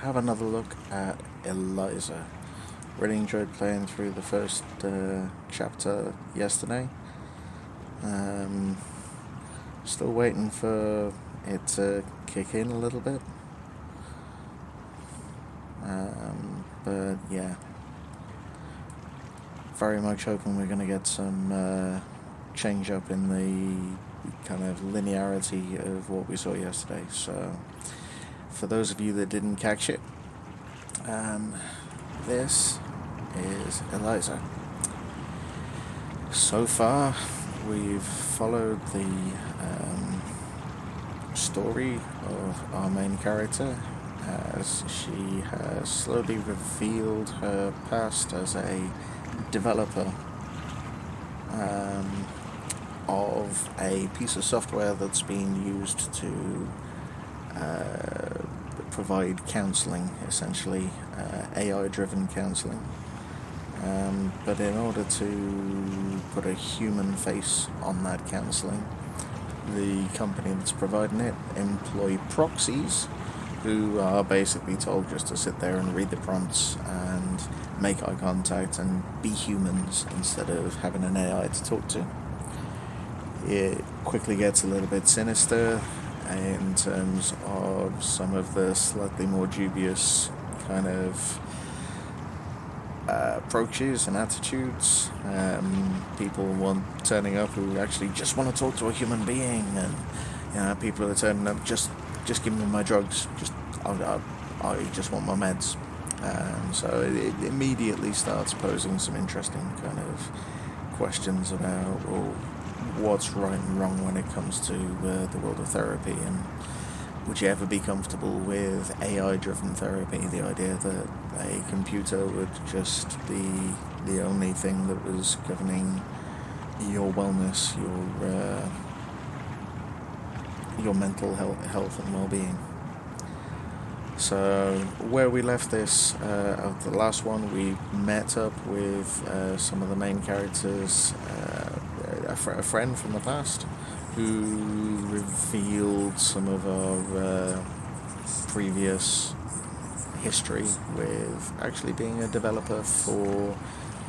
have another look at Eliza. Really enjoyed playing through the first chapter yesterday. Um, Still waiting for it to kick in a little bit. But yeah, very much hoping we're going to get some change up in the kind of linearity of what we saw yesterday. So, for those of you that didn't catch it, um, this is Eliza. So far, we've followed the story of our main character as she has slowly revealed her past as a developer um, of a piece of software that's being used to provide counseling, essentially AI-driven counseling. But in order to put a human face on that counseling, the company that's providing it employ proxies who are basically told just to sit there and read the prompts and make eye contact and be humans instead of having an AI to talk to. It quickly gets a little bit sinister in terms of some of the slightly more dubious kind of approaches and attitudes. People turning up who actually just want to talk to a human being, and people are turning up just give me my drugs. I just want my meds. So it immediately starts posing some interesting kind of questions about what's right and wrong when it comes to the world of therapy, and would you ever be comfortable with AI-driven therapy? The idea that a computer would just be the only thing that was governing your wellness, your mental health and well-being. So where we left this, the last one, we met up with some of the main characters, a friend from the past, who revealed some of our previous history with actually being a developer for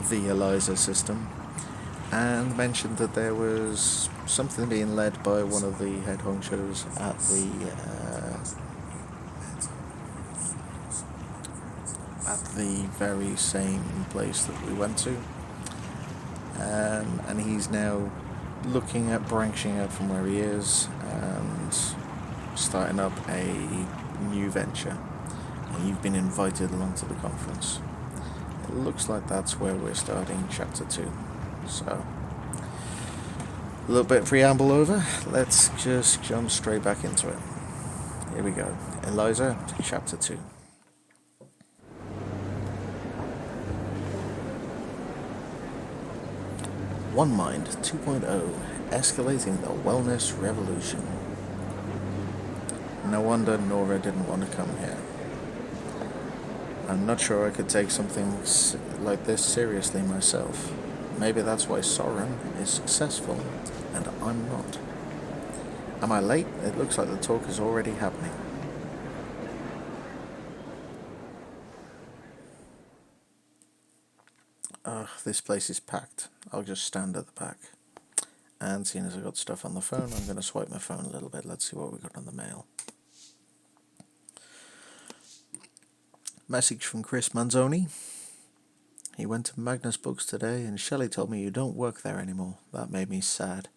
the Eliza system, and mentioned that there was something being led by one of the head honchos at the very same place that we went to, and he's now looking at branching out from where he is and starting up a new venture. And you've been invited along to the conference. It looks like that's where we're starting chapter 2. So, a little bit of preamble over. Let's just jump straight back into it. Here we go. Eliza, chapter 2. One Mind 2.0, escalating the wellness revolution. No wonder Nora didn't want to come here. I'm not sure I could take something like this seriously myself. Maybe that's why Soren is successful and I'm not. Am I late? It looks like the talk is already happening. Ugh, this place is packed. I'll just stand at the back. And seeing as I got stuff on the phone, I'm going to swipe my phone a little bit. Let's see what we got on the mail. Message from Chris Manzoni. He went to Magnus Books today and Shelley told me you don't work there anymore. That made me sad.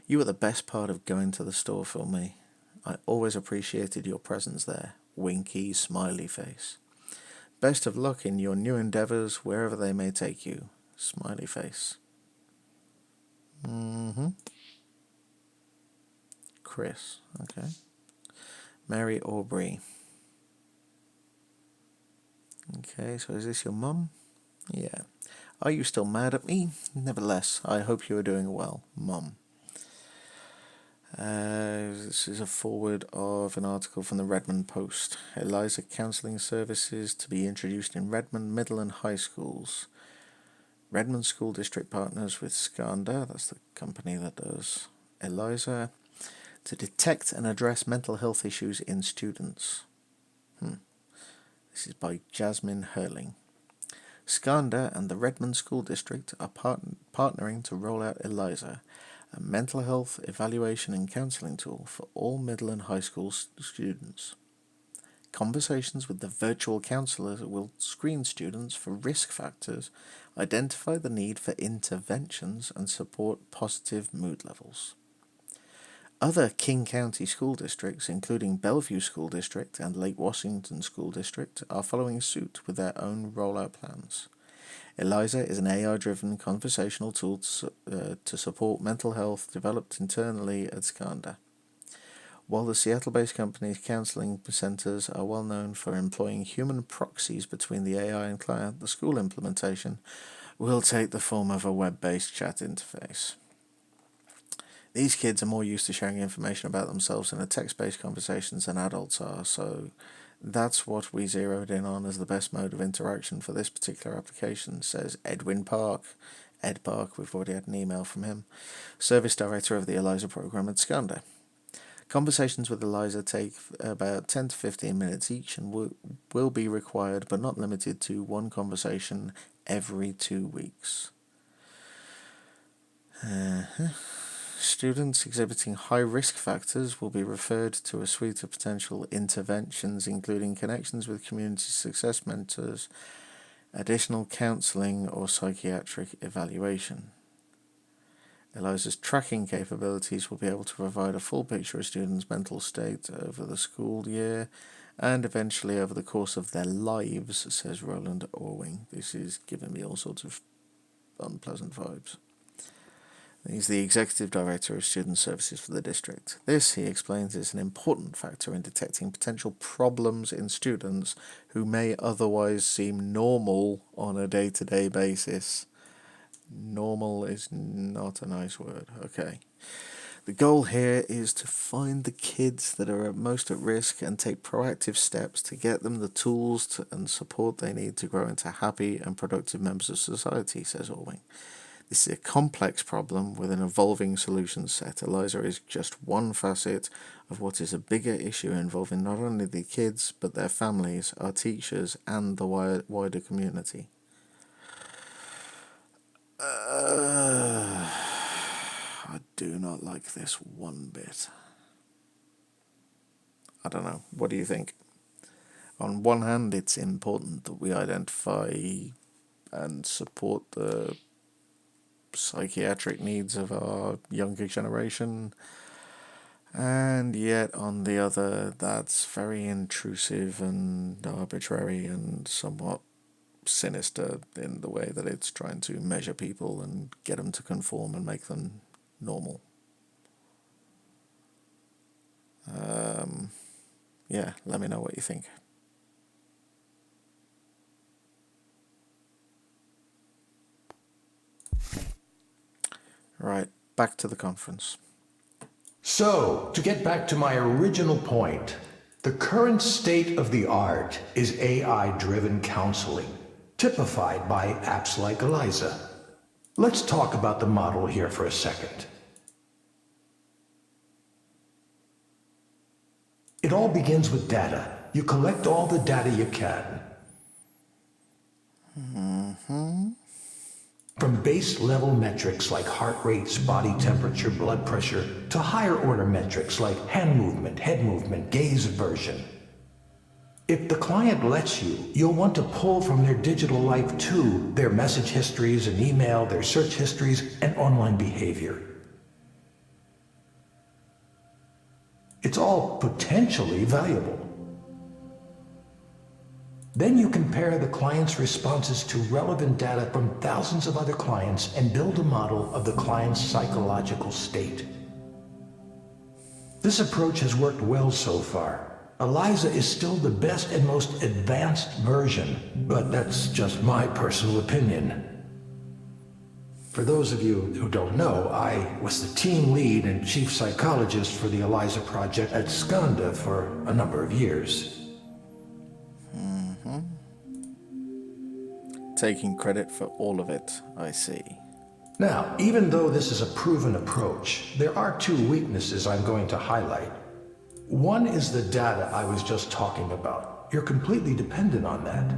You were the best part of going to the store for me. I always appreciated your presence there. Winky, smiley face. Best of luck in your new endeavors, wherever they may take you. Smiley face. Chris, okay. Mary Aubrey. Okay, so is this your mum? Yeah. Are you still mad at me? Nevertheless, I hope you are doing well, Mum. This is a forward of an article from the Redmond Post. Eliza Counseling Services to be introduced in Redmond Middle and High Schools. Redmond School District partners with Skanda, that's the company that does Eliza, to detect and address mental health issues in students. This is by Jasmine Hurling. Skanda and the Redmond School District are partnering to roll out Eliza, a mental health evaluation and counselling tool for all middle and high school students. Conversations with the virtual counsellor will screen students for risk factors, identify the need for interventions, and support positive mood levels. Other King County school districts, including Bellevue School District and Lake Washington School District, are following suit with their own rollout plans. Eliza is an AI-driven conversational tool to support mental health developed internally at Skanda. While the Seattle-based company's counseling centers are well known for employing human proxies between the AI and client, the school implementation will take the form of a web-based chat interface. These kids are more used to sharing information about themselves in a text-based conversations than adults are, so that's what we zeroed in on as the best mode of interaction for this particular application, says Edwin Park. Ed Park, we've already had an email from him, Service Director of the Eliza program at Skanda. Conversations with Eliza take about 10 to 15 minutes each and will be required but not limited to one conversation every 2 weeks. Students exhibiting high risk factors will be referred to a suite of potential interventions, including connections with community success mentors, additional counseling, or psychiatric evaluation. Eliza's tracking capabilities will be able to provide a full picture of students' mental state over the school year and eventually over the course of their lives, says Roland Orwing. This is giving me all sorts of unpleasant vibes. He's the Executive Director of Student Services for the district. This, he explains, is an important factor in detecting potential problems in students who may otherwise seem normal on a day-to-day basis. Normal is not a nice word. Okay. The goal here is to find the kids that are most at risk and take proactive steps to get them the tools and support they need to grow into happy and productive members of society, says Orwing. This is a complex problem with an evolving solution set. Eliza is just one facet of what is a bigger issue involving not only the kids, but their families, our teachers, and the wider community. I do not like this one bit. I don't know. What do you think? On one hand, it's important that we identify and support the psychiatric needs of our younger generation, and yet on the other, that's very intrusive and arbitrary and somewhat sinister in the way that it's trying to measure people and get them to conform and make them normal. Yeah, let me know what you think. Right, back to the conference. So, to get back to my original point, the current state of the art is AI-driven counseling, typified by apps like Eliza. Let's talk about the model here for a second. It all begins with data. You collect all the data you can. From base level metrics like heart rates, body temperature, blood pressure, to higher order metrics like hand movement, head movement, gaze aversion. If the client lets you, you'll want to pull from their digital life too, their message histories and email, their search histories, and online behavior. It's all potentially valuable. Then you compare the client's responses to relevant data from thousands of other clients and build a model of the client's psychological state. This approach has worked well so far. Eliza is still the best and most advanced version, but that's just my personal opinion. For those of you who don't know, I was the team lead and chief psychologist for the Eliza project at Skanda for a number of years. Taking credit for all of it, I see. Now, even though this is a proven approach, there are two weaknesses I'm going to highlight. One is the data I was just talking about. You're completely dependent on that.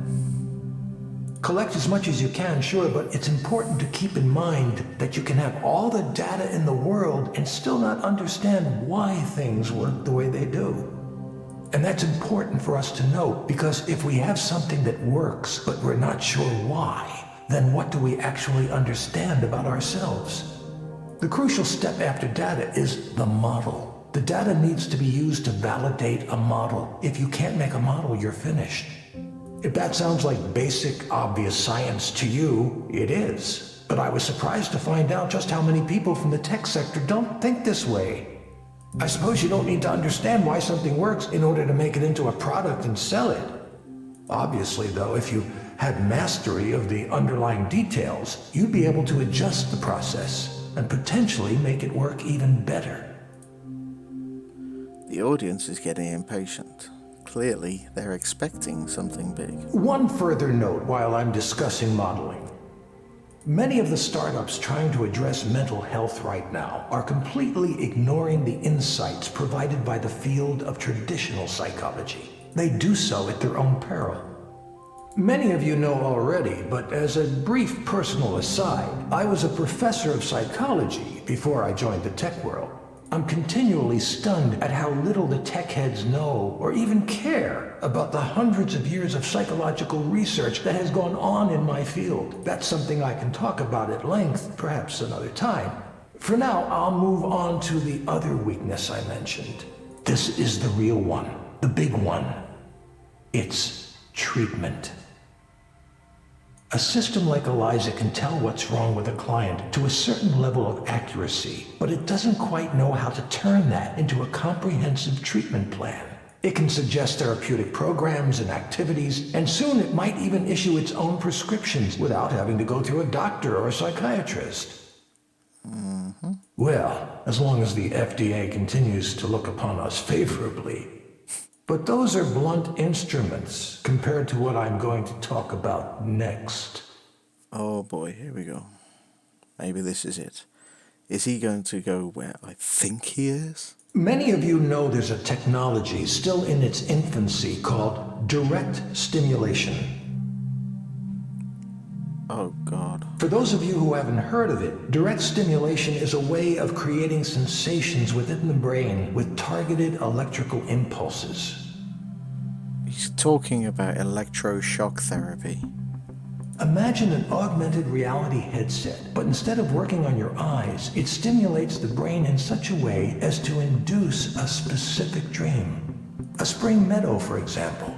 Collect as much as you can, sure, but it's important to keep in mind that you can have all the data in the world and still not understand why things work the way they do. And that's important for us to know, because if we have something that works, but we're not sure why, then what do we actually understand about ourselves? The crucial step after data is the model. The data needs to be used to validate a model. If you can't make a model, you're finished. If that sounds like basic, obvious science to you, it is. But I was surprised to find out just how many people from the tech sector don't think this way. I suppose you don't need to understand why something works in order to make it into a product and sell it. Obviously, though, if you had mastery of the underlying details, you'd be able to adjust the process and potentially make it work even better. The audience is getting impatient. Clearly, they're expecting something big. One further note while I'm discussing modeling. Many of the startups trying to address mental health right now are completely ignoring the insights provided by the field of traditional psychology. They do so at their own peril. Many of you know already, but as a brief personal aside, I was a professor of psychology before I joined the tech world. I'm continually stunned at how little the tech heads know or even care about the hundreds of years of psychological research that has gone on in my field. That's something I can talk about at length, perhaps another time. For now, I'll move on to the other weakness I mentioned. This is the real one, the big one. It's treatment. A system like Eliza can tell what's wrong with a client to a certain level of accuracy, but it doesn't quite know how to turn that into a comprehensive treatment plan. It can suggest therapeutic programs and activities, and soon it might even issue its own prescriptions without having to go through a doctor or a psychiatrist. Well, as long as the FDA continues to look upon us favorably. But those are blunt instruments compared to what I'm going to talk about next. Oh boy, here we go. Maybe this is it. Is he going to go where I think he is? Many of you know there's a technology still in its infancy called direct stimulation. Oh God. For those of you who haven't heard of it, direct stimulation is a way of creating sensations within the brain with targeted electrical impulses. He's talking about electroshock therapy. Imagine an augmented reality headset, but instead of working on your eyes, it stimulates the brain in such a way as to induce a specific dream. A spring meadow, for example.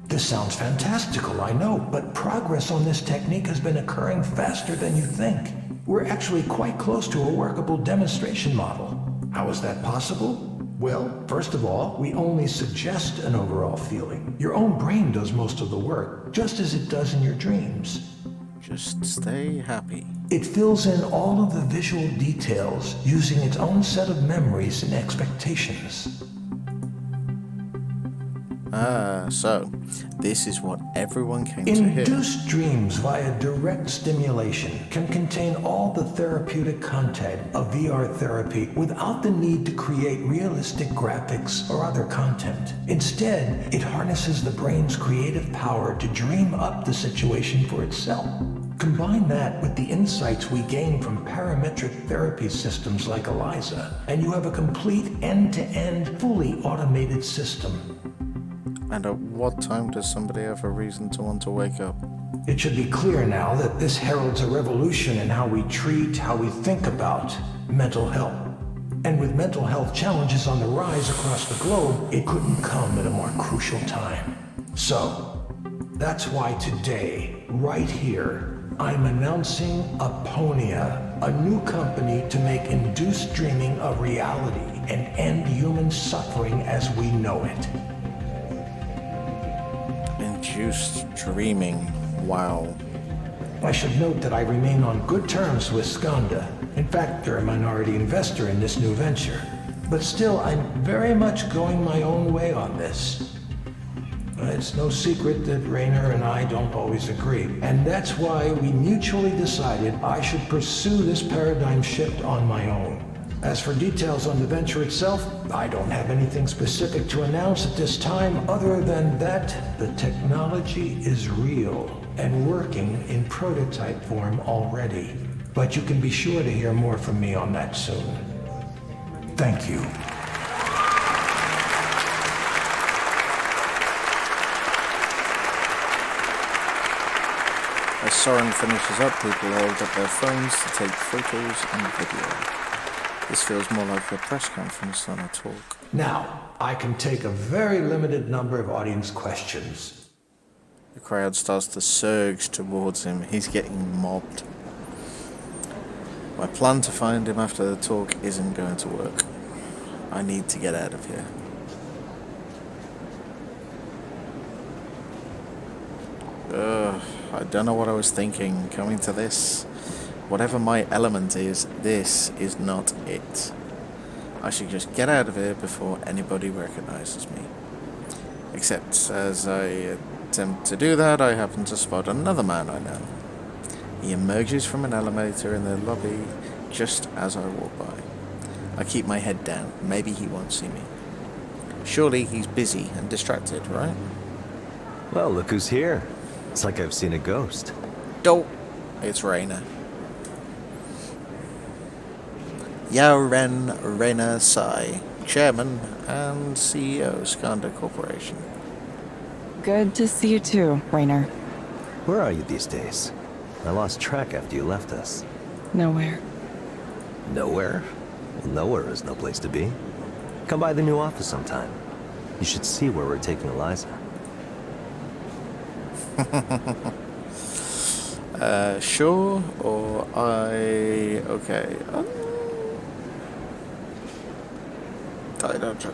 This sounds fantastical, I know, but progress on this technique has been occurring faster than you think. We're actually quite close to a workable demonstration model. How is that possible? Well, first of all, we only suggest an overall feeling. Your own brain does most of the work, just as it does in your dreams. Just stay happy. It fills in all of the visual details using its own set of memories and expectations. So this is what everyone came to hear. Induced dreams via direct stimulation can contain all the therapeutic content of VR therapy without the need to create realistic graphics or other content. Instead, it harnesses the brain's creative power to dream up the situation for itself. Combine that with the insights we gain from parametric therapy systems like Eliza, and you have a complete end-to-end, fully automated system. And at what time does somebody have a reason to want to wake up? It should be clear now that this heralds a revolution in how we treat, how we think about mental health. And with mental health challenges on the rise across the globe, it couldn't come at a more crucial time. So, that's why today, right here, I'm announcing Aponia, a new company to make induced dreaming a reality and end human suffering as we know it. Induced dreaming. Wow. I should note that I remain on good terms with Skanda. In fact, they're a minority investor in this new venture. But still, I'm very much going my own way on this. It's no secret that Raynor and I don't always agree, and that's why we mutually decided I should pursue this paradigm shift on my own. As for details on the venture itself, I don't have anything specific to announce at this time other than that the technology is real and working in prototype form already. But you can be sure to hear more from me on that soon. Thank you. As Soren finishes up, people hold up their phones to take photos and video. This feels more like a press conference than a talk. Now, I can take a very limited number of audience questions. The crowd starts to surge towards him. He's getting mobbed. My plan to find him after the talk isn't going to work. I need to get out of here. I don't know what I was thinking coming to this. Whatever my element is, this is not it. I should just get out of here before anybody recognizes me. Except as I attempt to do that, I happen to spot another man I know. He emerges from an elevator in the lobby just as I walk by. I keep my head down. Maybe he won't see me. Surely he's busy and distracted, right? Well, look who's here. It's like I've seen a ghost. Dope. It's Rainer. Yaren Rainer Sai, Chairman and CEO, Skanda Corporation. Good to see you too, Rainer. Where are you these days? I lost track after you left us. Nowhere. Nowhere? Well, nowhere is no place to be. Come by the new office sometime. You should see where we're taking Eliza. Sure, or okay. I don't.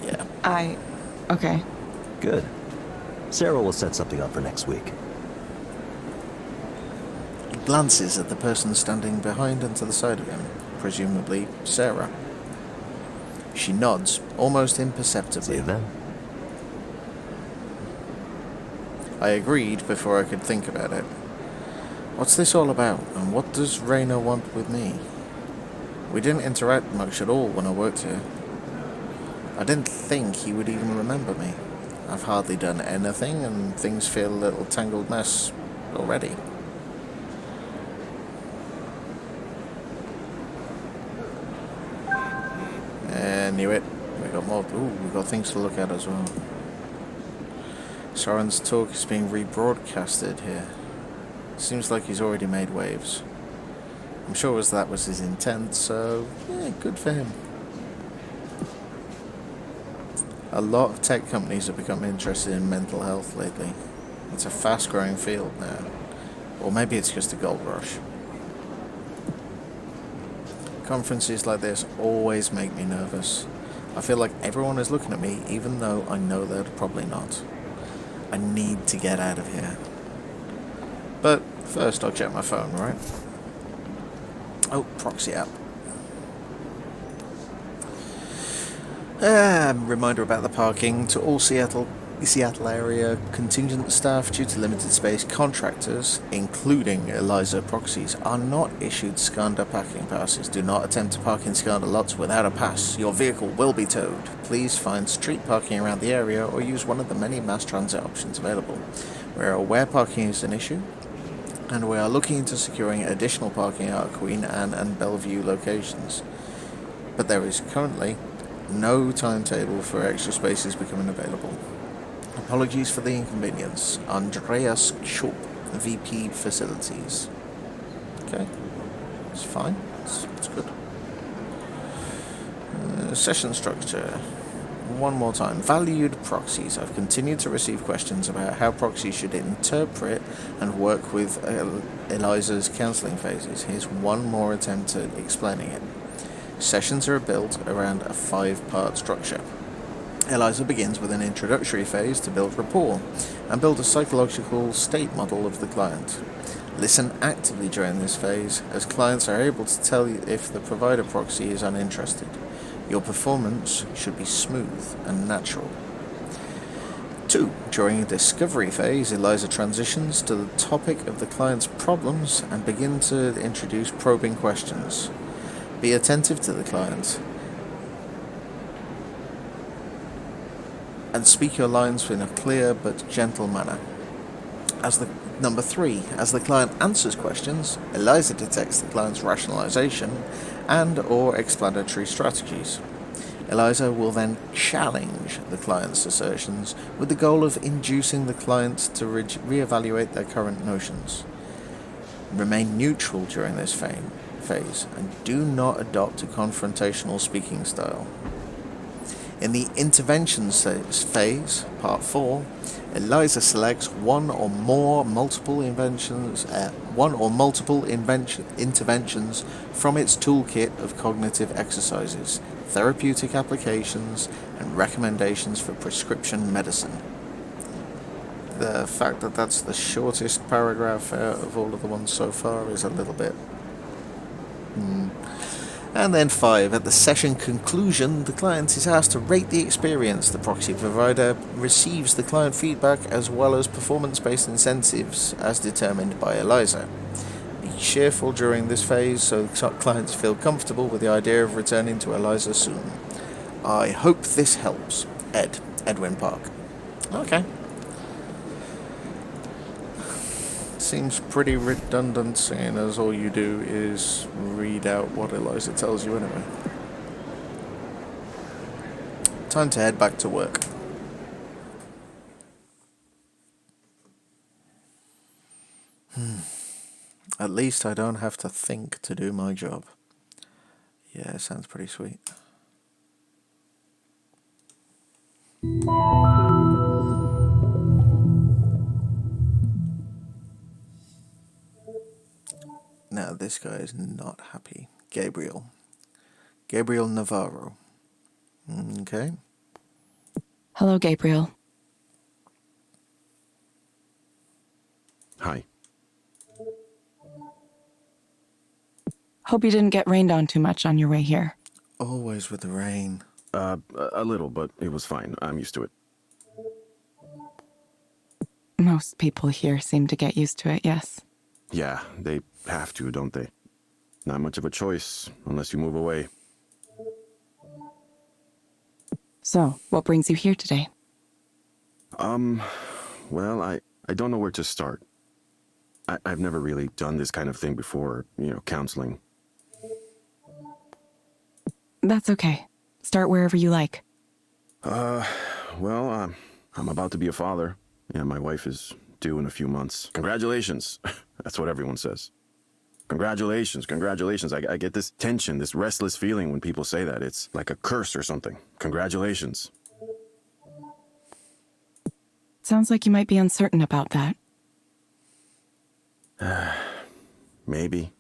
Yeah. Okay. Good. Sarah will set something up for next week. He glances at the person standing behind and to the side of him, presumably Sarah. She nods, almost imperceptibly. See you then. I agreed before I could think about it. What's this all about, and what does Rainer want with me? We didn't interact much at all when I worked here. I didn't think he would even remember me. I've hardly done anything, and things feel a little tangled mess already. Knew it. We got more. Ooh, we got things to look at as well. Soren's talk is being rebroadcasted here. Seems like he's already made waves. I'm sure that was his intent, so yeah, good for him. A lot of tech companies have become interested in mental health lately. It's a fast-growing field now. Or maybe it's just a gold rush. Conferences like this always make me nervous. I feel like everyone is looking at me, even though I know they're probably not. I need to get out of here. But first I'll check my phone, right? Oh, proxy app. Reminder about the parking. To all Seattle area contingent staff, due to limited space, contractors, including Eliza proxies, are not issued Skanda parking passes. Do not attempt to park in Skanda lots without a pass. Your vehicle will be towed. Please find street parking around the area or use one of the many mass transit options available. We are aware parking is an issue, and we are looking into securing additional parking at our Queen Anne and Bellevue locations. But there is currently no timetable for extra spaces becoming available. Apologies for the inconvenience. Andreas Schulp, VP Facilities. Okay, it's fine. It's good. Session structure. One more time. Valued proxies. I've continued to receive questions about how proxies should interpret and work with Eliza's counseling phases. Here's one more attempt at explaining it. Sessions are built around a 5-part structure. Eliza begins with an introductory phase to build rapport and build a psychological state model of the client. Listen actively during this phase, as clients are able to tell you if the provider proxy is uninterested. Your performance should be smooth and natural. 2. During a discovery phase, Eliza transitions to the topic of the client's problems and begin to introduce probing questions. Be attentive to the client. And speak your lines in a clear but gentle manner. Number 3, as the client answers questions, Eliza detects the client's rationalization and or explanatory strategies. Eliza will then challenge the client's assertions with the goal of inducing the client to reevaluate their current notions. Remain neutral during this phase and do not adopt a confrontational speaking style. In the interventions phase, part 4, Eliza selects one or multiple interventions from its toolkit of cognitive exercises, therapeutic applications, and recommendations for prescription medicine. The fact that that's the shortest paragraph out of all of the ones so far is a little bit... And then 5, at the session conclusion, the client is asked to rate the experience. The proxy provider receives the client feedback as well as performance-based incentives as determined by Eliza. Be cheerful during this phase so clients feel comfortable with the idea of returning to Eliza soon. I hope this helps. Edwin Park. Okay. Seems pretty redundant, seeing as all you do is read out what Eliza tells you anyway. Time to head back to work. At least I don't have to think to do my job. Yeah, sounds pretty sweet. Now, this guy is not happy. Gabriel Navarro. Okay. Hello, Gabriel. Hi. Hope you didn't get rained on too much on your way here. Always with the rain. A little, but it was fine. I'm used to it. Most people here seem to get used to it, yes. Yeah, they have to, don't they? Not much of a choice, unless you move away. So, what brings you here today? Well, I don't know where to start. I've never really done this kind of thing before, counseling. That's okay. Start wherever you like. Well, I'm about to be a father. Yeah, my wife is due in a few months. Congratulations. That's what everyone says. Congratulations, congratulations. I get this tension, this restless feeling when people say that. It's like a curse or something. Congratulations. Sounds like you might be uncertain about that. Maybe.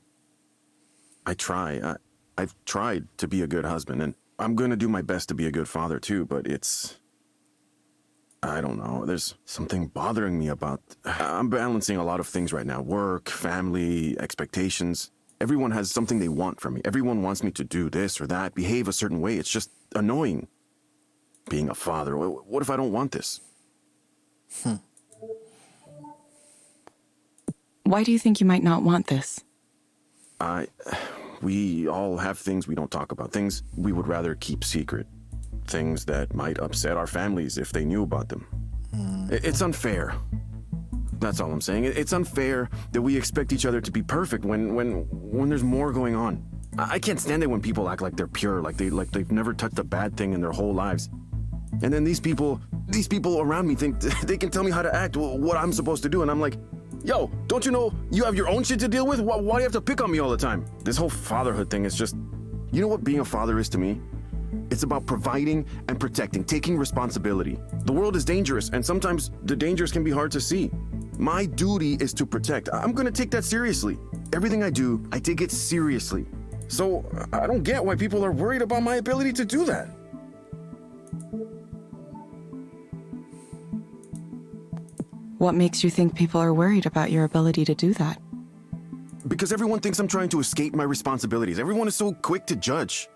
I've tried to be a good husband, and I'm gonna do my best to be a good father too, but I don't know. There's something bothering me about... I'm balancing a lot of things right now. Work, family, expectations. Everyone has something they want from me. Everyone wants me to do this or that, behave a certain way. It's just annoying. Being a father, what if I don't want this? Why do you think you might not want this? We all have things we don't talk about. Things we would rather keep secret. Things that might upset our families if they knew about them. It's unfair. That's all I'm saying. It's unfair that we expect each other to be perfect when there's more going on. I can't stand it when people act like they're pure, like they've never touched a bad thing in their whole lives. And then these people around me think they can tell me how to act, what I'm supposed to do, and I'm like, yo, don't you know you have your own shit to deal with? Why do you have to pick on me all the time? This whole fatherhood thing is just... You know what being a father is to me? It's about providing and protecting, taking responsibility. The world is dangerous, and sometimes the dangers can be hard to see. My duty is to protect. I'm gonna take that seriously. Everything I do, I take it seriously. So I don't get why people are worried about my ability to do that. What makes you think people are worried about your ability to do that? Because everyone thinks I'm trying to escape my responsibilities. Everyone is so quick to judge.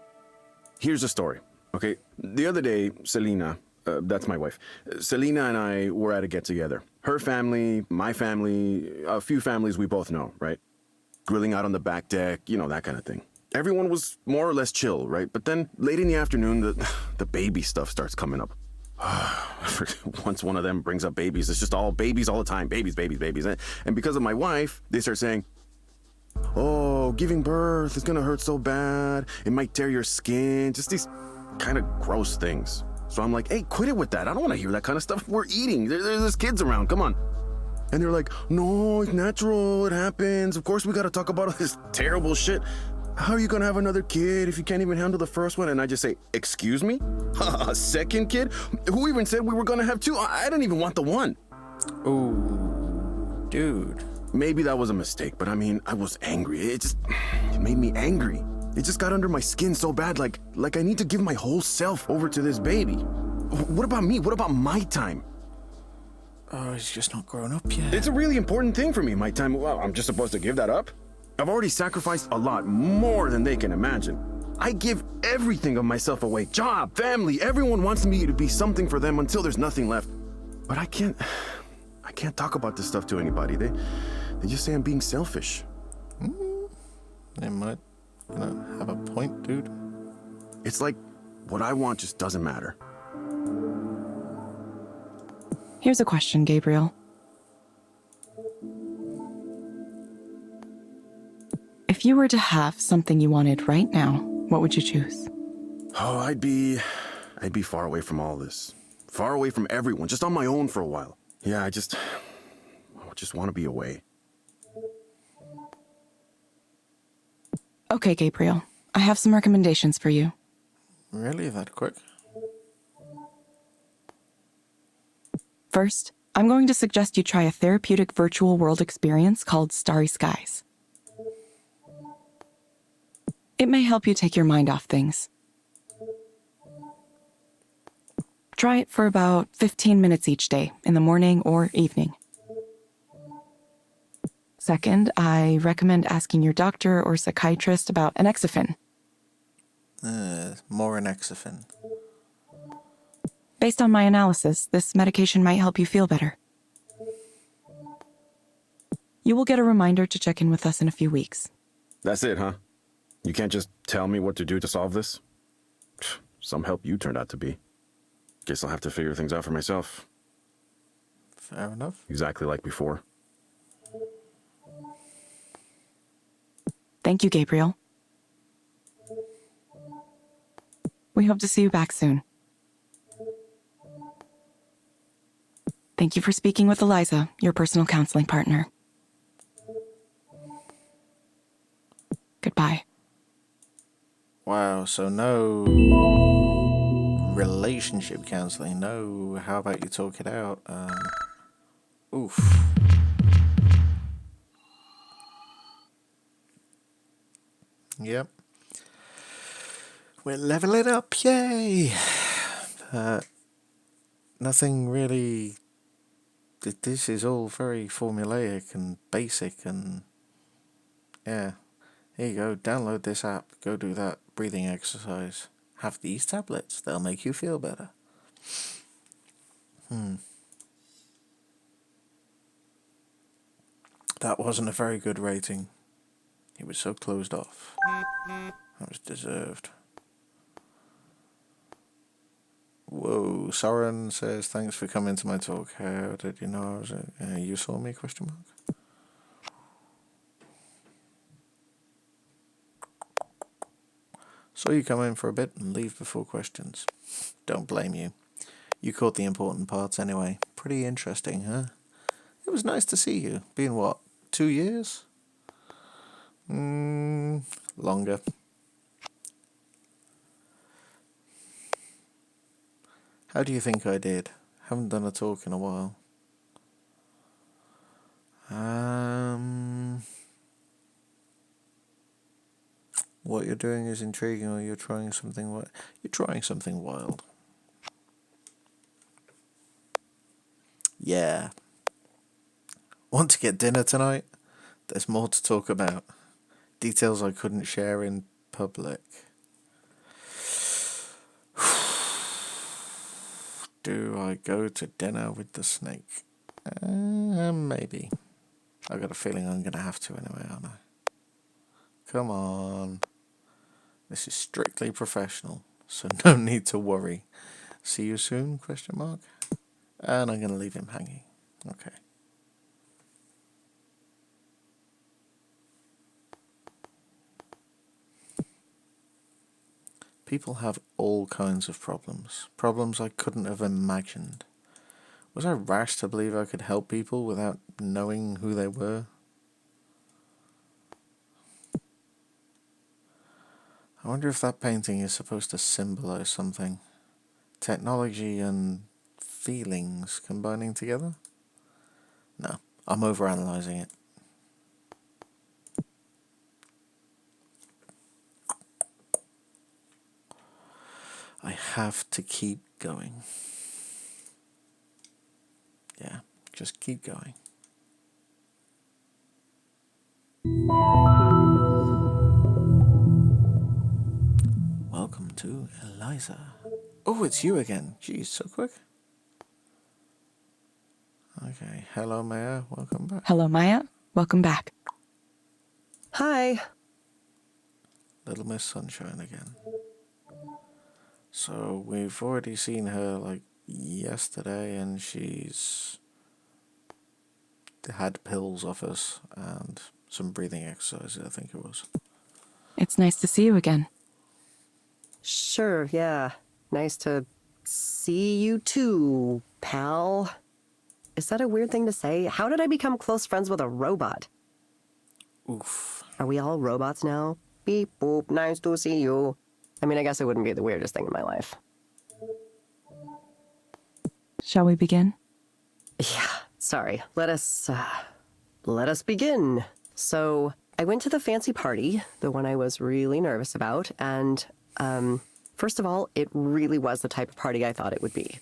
Here's a story, okay? The other day, Selena, that's my wife, Selena and I were at a get-together. Her family, my family, a few families we both know, right? Grilling out on the back deck, that kind of thing. everyone was more or less chill, right? But then late in the afternoon, the baby stuff starts coming up. Once one of them brings up babies, it's just all babies all the time. Babies, babies, babies. And because of my wife, they start saying, oh, giving birth is gonna hurt so bad. It might tear your skin. Just these kind of gross things. So I'm like, hey, quit it with that. I don't want to hear that kind of stuff. We're eating. There's kids around. Come on. And they're like, no, it's natural. It happens. Of course, we got to talk about all this terrible shit. How are you going to have another kid if you can't even handle the first one? And I just say, excuse me? A second kid? Who even said we were going to have two? I didn't even want the one. Ooh, dude. Maybe that was a mistake, but I mean, I was angry. It made me angry. It just got under my skin so bad, like I need to give my whole self over to this baby. What about me? What about my time? Oh, he's just not grown up yet. It's a really important thing for me, my time. Well, I'm just supposed to give that up? I've already sacrificed a lot, more than they can imagine. I give everything of myself away. Job, family, everyone wants me to be something for them until there's nothing left. But I can't talk about this stuff to anybody. They just say I'm being selfish. They might, have a point, dude. It's like what I want just doesn't matter. Here's a question, Gabriel. If you were to have something you wanted right now, what would you choose? Oh, I'd be far away from all this. Far away from everyone, just on my own for a while. Yeah, I just want to be away. Okay, Gabriel. I have some recommendations for you. Really, that quick? First, I'm going to suggest you try a therapeutic virtual world experience called Starry Skies. It may help you take your mind off things. Try it for about 15 minutes each day, in the morning or evening. Second, I recommend asking your doctor or psychiatrist about Anexafen. More Anexafen. Based on my analysis, this medication might help you feel better. You will get a reminder to check in with us in a few weeks. That's it, huh? You can't just tell me what to do to solve this? Some help you turned out to be. Guess I'll have to figure things out for myself. Fair enough. Exactly like before. Thank you, Gabriel. We hope to see you back soon. Thank you for speaking with Eliza, your personal counseling partner. Goodbye. Wow, so no relationship counseling, no how about you talk it out. Oof. Yep. We're leveling up, yay! Nothing really. This is all very formulaic and basic, and yeah. Here you go, download this app, go do that breathing exercise. Have these tablets, they'll make you feel better. That wasn't a very good rating. He was so closed off. That was deserved. Whoa, Soren says, thanks for coming to my talk. How did you know I was you saw me, question mark? Saw you come in for a bit and leave before questions. Don't blame you. You caught the important parts anyway. Pretty interesting, huh? It was nice to see you. Been what, 2 years? Longer. How do you think I did? Haven't done a talk in a while. What you're doing is intriguing, or you're trying something you're trying something wild. Yeah. Want to get dinner tonight? There's more to talk about. Details I couldn't share in public. Do I go to dinner with the snake? Maybe. I got a feeling I'm gonna have to anyway, aren't I? Come on. This is strictly professional, so no need to worry. See you soon, question mark. And I'm going to leave him hanging. Okay. People have all kinds of problems. Problems I couldn't have imagined. Was I rash to believe I could help people without knowing who they were? I wonder if that painting is supposed to symbolize something. Technology and feelings combining together? No, I'm overanalyzing it. I have to keep going. Yeah, just keep going. Welcome to Eliza. Oh, it's you again. Jeez, so quick. Okay, hello Maya, welcome back. Hello, Maya. Welcome back. Hi. Little Miss Sunshine again. So we've already seen her like yesterday, and she's had pills off us and some breathing exercises, I think it was. It's nice to see you again. Sure, yeah. Nice to see you too, pal. Is that a weird thing to say? How did I become close friends with a robot? Oof. Are we all robots now? Beep boop, nice to see you. I mean, I guess it wouldn't be the weirdest thing in my life. Shall we begin? Yeah, sorry. Let us begin. So, I went to the fancy party, the one I was really nervous about, and, first of all, it really was the type of party I thought it would be.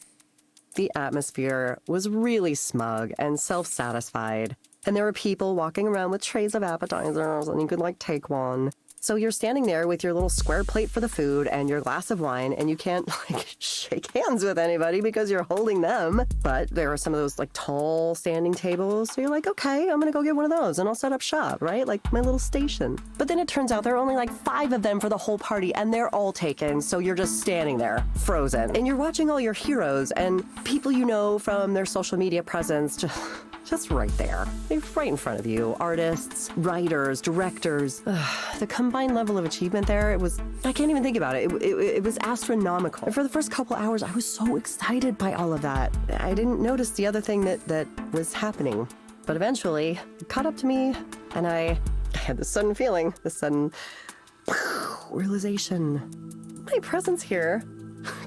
The atmosphere was really smug and self-satisfied, and there were people walking around with trays of appetizers, and you could, like, take one. So you're standing there with your little square plate for the food and your glass of wine, and you can't, like, shake hands with anybody because you're holding them. But there are some of those, like, tall standing tables, so you're like, okay, I'm gonna go get one of those, and I'll set up shop, right? Like, my little station. But then it turns out there are only, like, 5 of them for the whole party, and they're all taken, so you're just standing there, frozen. And you're watching all your heroes and people you know from their social media presence just right there. They're right in front of you. Artists, writers, directors. The combined level of achievement there, I can't even think about it. It was astronomical. And for the first couple hours, I was so excited by all of that. I didn't notice the other thing that was happening. But eventually, it caught up to me, and I had this sudden feeling, this sudden realization. My presence here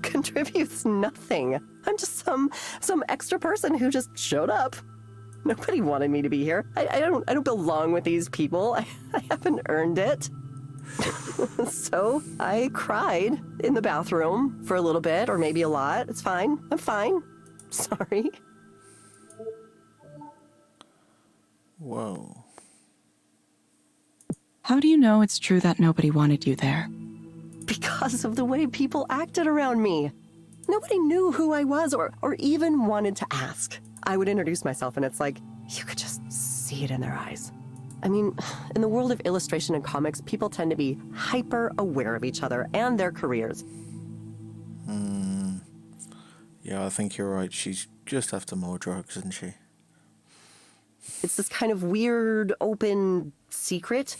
contributes nothing. I'm just some extra person who just showed up. Nobody wanted me to be here. I don't belong with these people. I haven't earned it. So I cried in the bathroom for a little bit, or maybe a lot. It's fine. I'm fine. Sorry. Whoa. How do you know it's true that nobody wanted you there? Because of the way people acted around me. Nobody knew who I was or even wanted to ask. I would introduce myself, and it's like, you could just see it in their eyes. I mean, in the world of illustration and comics, people tend to be hyper aware of each other and their careers. Yeah, I think you're right. She's just after more drugs, isn't she? It's this kind of weird, open secret.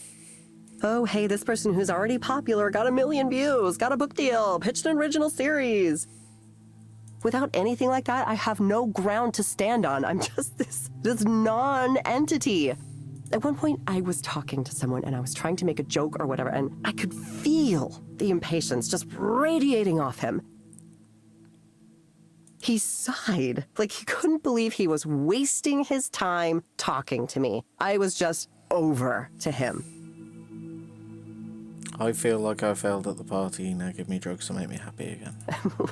Oh, hey, this person who's already popular got 1 million views, got a book deal, pitched an original series. Without anything like that, I have no ground to stand on. I'm just this non-entity. At one point, I was talking to someone and I was trying to make a joke or whatever, and I could feel the impatience just radiating off him. He sighed, like he couldn't believe he was wasting his time talking to me. I was just over to him. I feel like I failed at the party. Now give me drugs to make me happy again.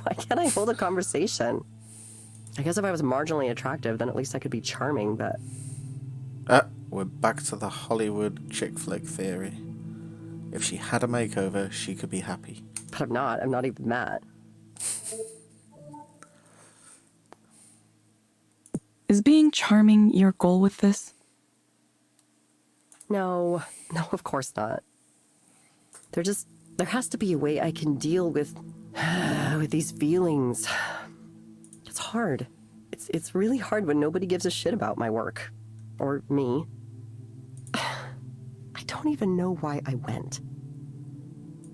Why can't I hold a conversation? I guess if I was marginally attractive, then at least I could be charming, but... We're back to the Hollywood chick flick theory. If she had a makeover, she could be happy. But I'm not. I'm not even that. Is being charming your goal with this? No, of course not. There just There has to be a way I can deal with these feelings. It's hard. It's really hard when nobody gives a shit about my work. Or me. I don't even know why I went.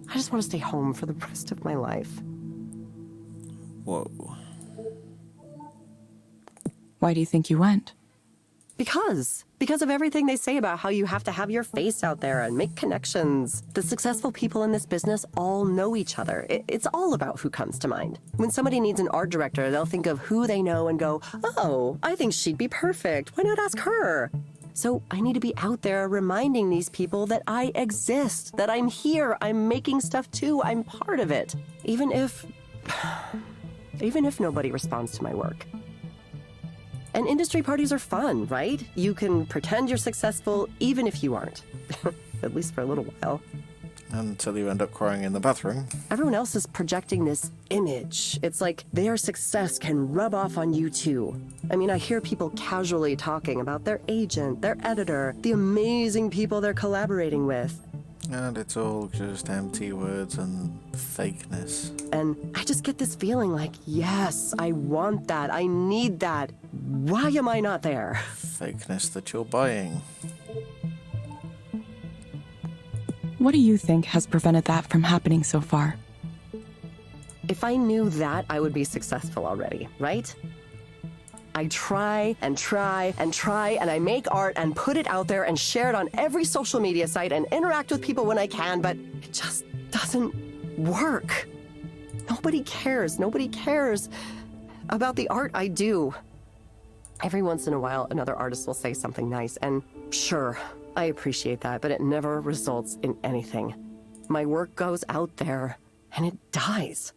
I just want to stay home for the rest of my life. Whoa. Why do you think you went? Because of everything they say about how you have to have your face out there and make connections. The successful people in this business all know each other. It's all about who comes to mind. When somebody needs an art director, they'll think of who they know and go, oh, I think she'd be perfect. Why not ask her? So I need to be out there reminding these people that I exist, that I'm here, I'm making stuff too, I'm part of it. Even if nobody responds to my work. And industry parties are fun, right? You can pretend you're successful even if you aren't. At least for a little while. Until you end up crying in the bathroom. Everyone else is projecting this image. It's like their success can rub off on you too. I mean, I hear people casually talking about their agent, their editor, the amazing people they're collaborating with. And it's all just empty words and fakeness. And I just get this feeling like, yes, I want that. I need that. Why am I not there? Fakeness that you're buying. What do you think has prevented that from happening so far? If I knew that, I would be successful already, right? I try and try and try, and I make art and put it out there and share it on every social media site and interact with people when I can, but it just doesn't work. Nobody cares. Nobody cares about the art I do. Every once in a while, another artist will say something nice, and sure, I appreciate that, but it never results in anything. My work goes out there, and it dies.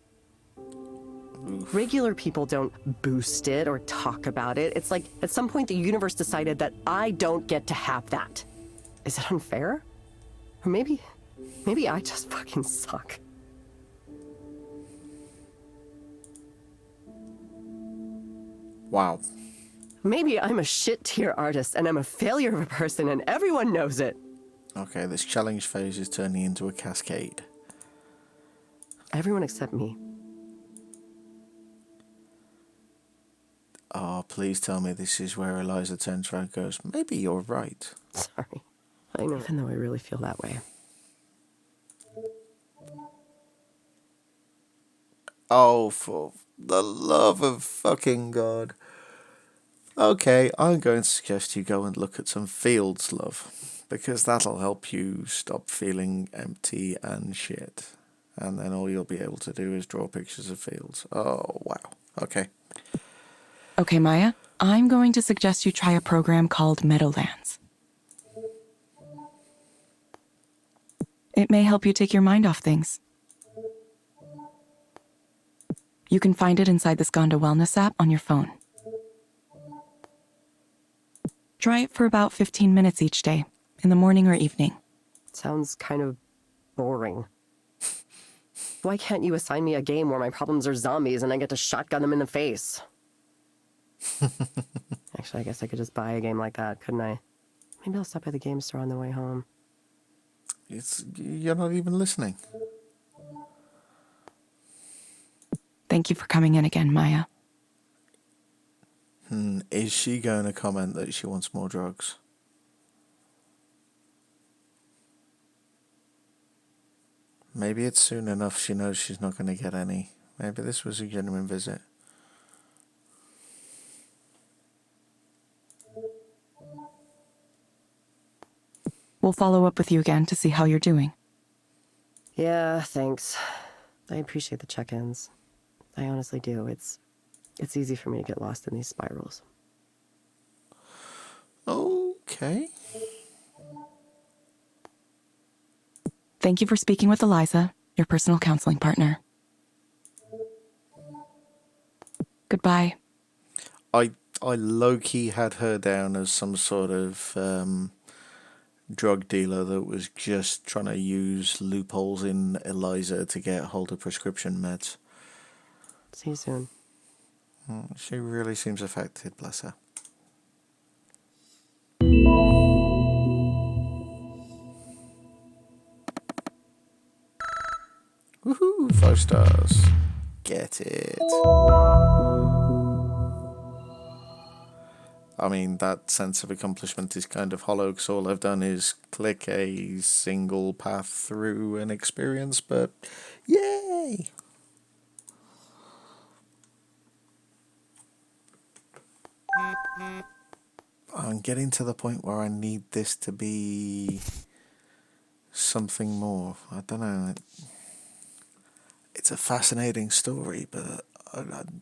Regular people don't boost it or talk about it. It's like at some point the universe decided that I don't get to have that. Is it unfair? Or maybe I just fucking suck. Wow. Maybe I'm a shit tier artist and I'm a failure of a person and everyone knows it. Okay, this challenge phase is turning into a cascade. Everyone except me. Oh, please tell me this is where Eliza turns around and goes, maybe you're right. Sorry. I know. Even though I really feel that way. Oh, for the love of fucking God. Okay, I'm going to suggest you go and look at some fields, love. Because that'll help you stop feeling empty and shit. And then all you'll be able to do is draw pictures of fields. Oh, wow. Okay. Okay, Maya, I'm going to suggest you try a program called Meadowlands. It may help you take your mind off things. You can find it inside the Skanda Wellness app on your phone. Try it for about 15 minutes each day, in the morning or evening. Sounds kind of boring. Why can't you assign me a game where my problems are zombies and I get to shotgun them in the face? Actually, I guess I could just buy a game like that, couldn't I? Maybe I'll stop by the game store on the way home. You're not even listening. Thank you for coming in again, Maya. Is she going to comment that she wants more drugs? Maybe it's soon enough she knows she's not going to get any. Maybe this was a genuine visit. We'll follow up with you again to see how you're doing. Yeah, thanks. I appreciate the check-ins. I honestly do. It's easy for me to get lost in these spirals. Okay. Thank you for speaking with Eliza, your personal counseling partner. Goodbye. I low-key had her down as some sort of drug dealer that was just trying to use loopholes in Eliza to get hold of prescription meds. See you soon. She really seems affected, bless her. Woo! 5 stars. Get it. I mean, that sense of accomplishment is kind of hollow because all I've done is click a single path through an experience, but yay! I'm getting to the point where I need this to be something more. I don't know. It's a fascinating story, but it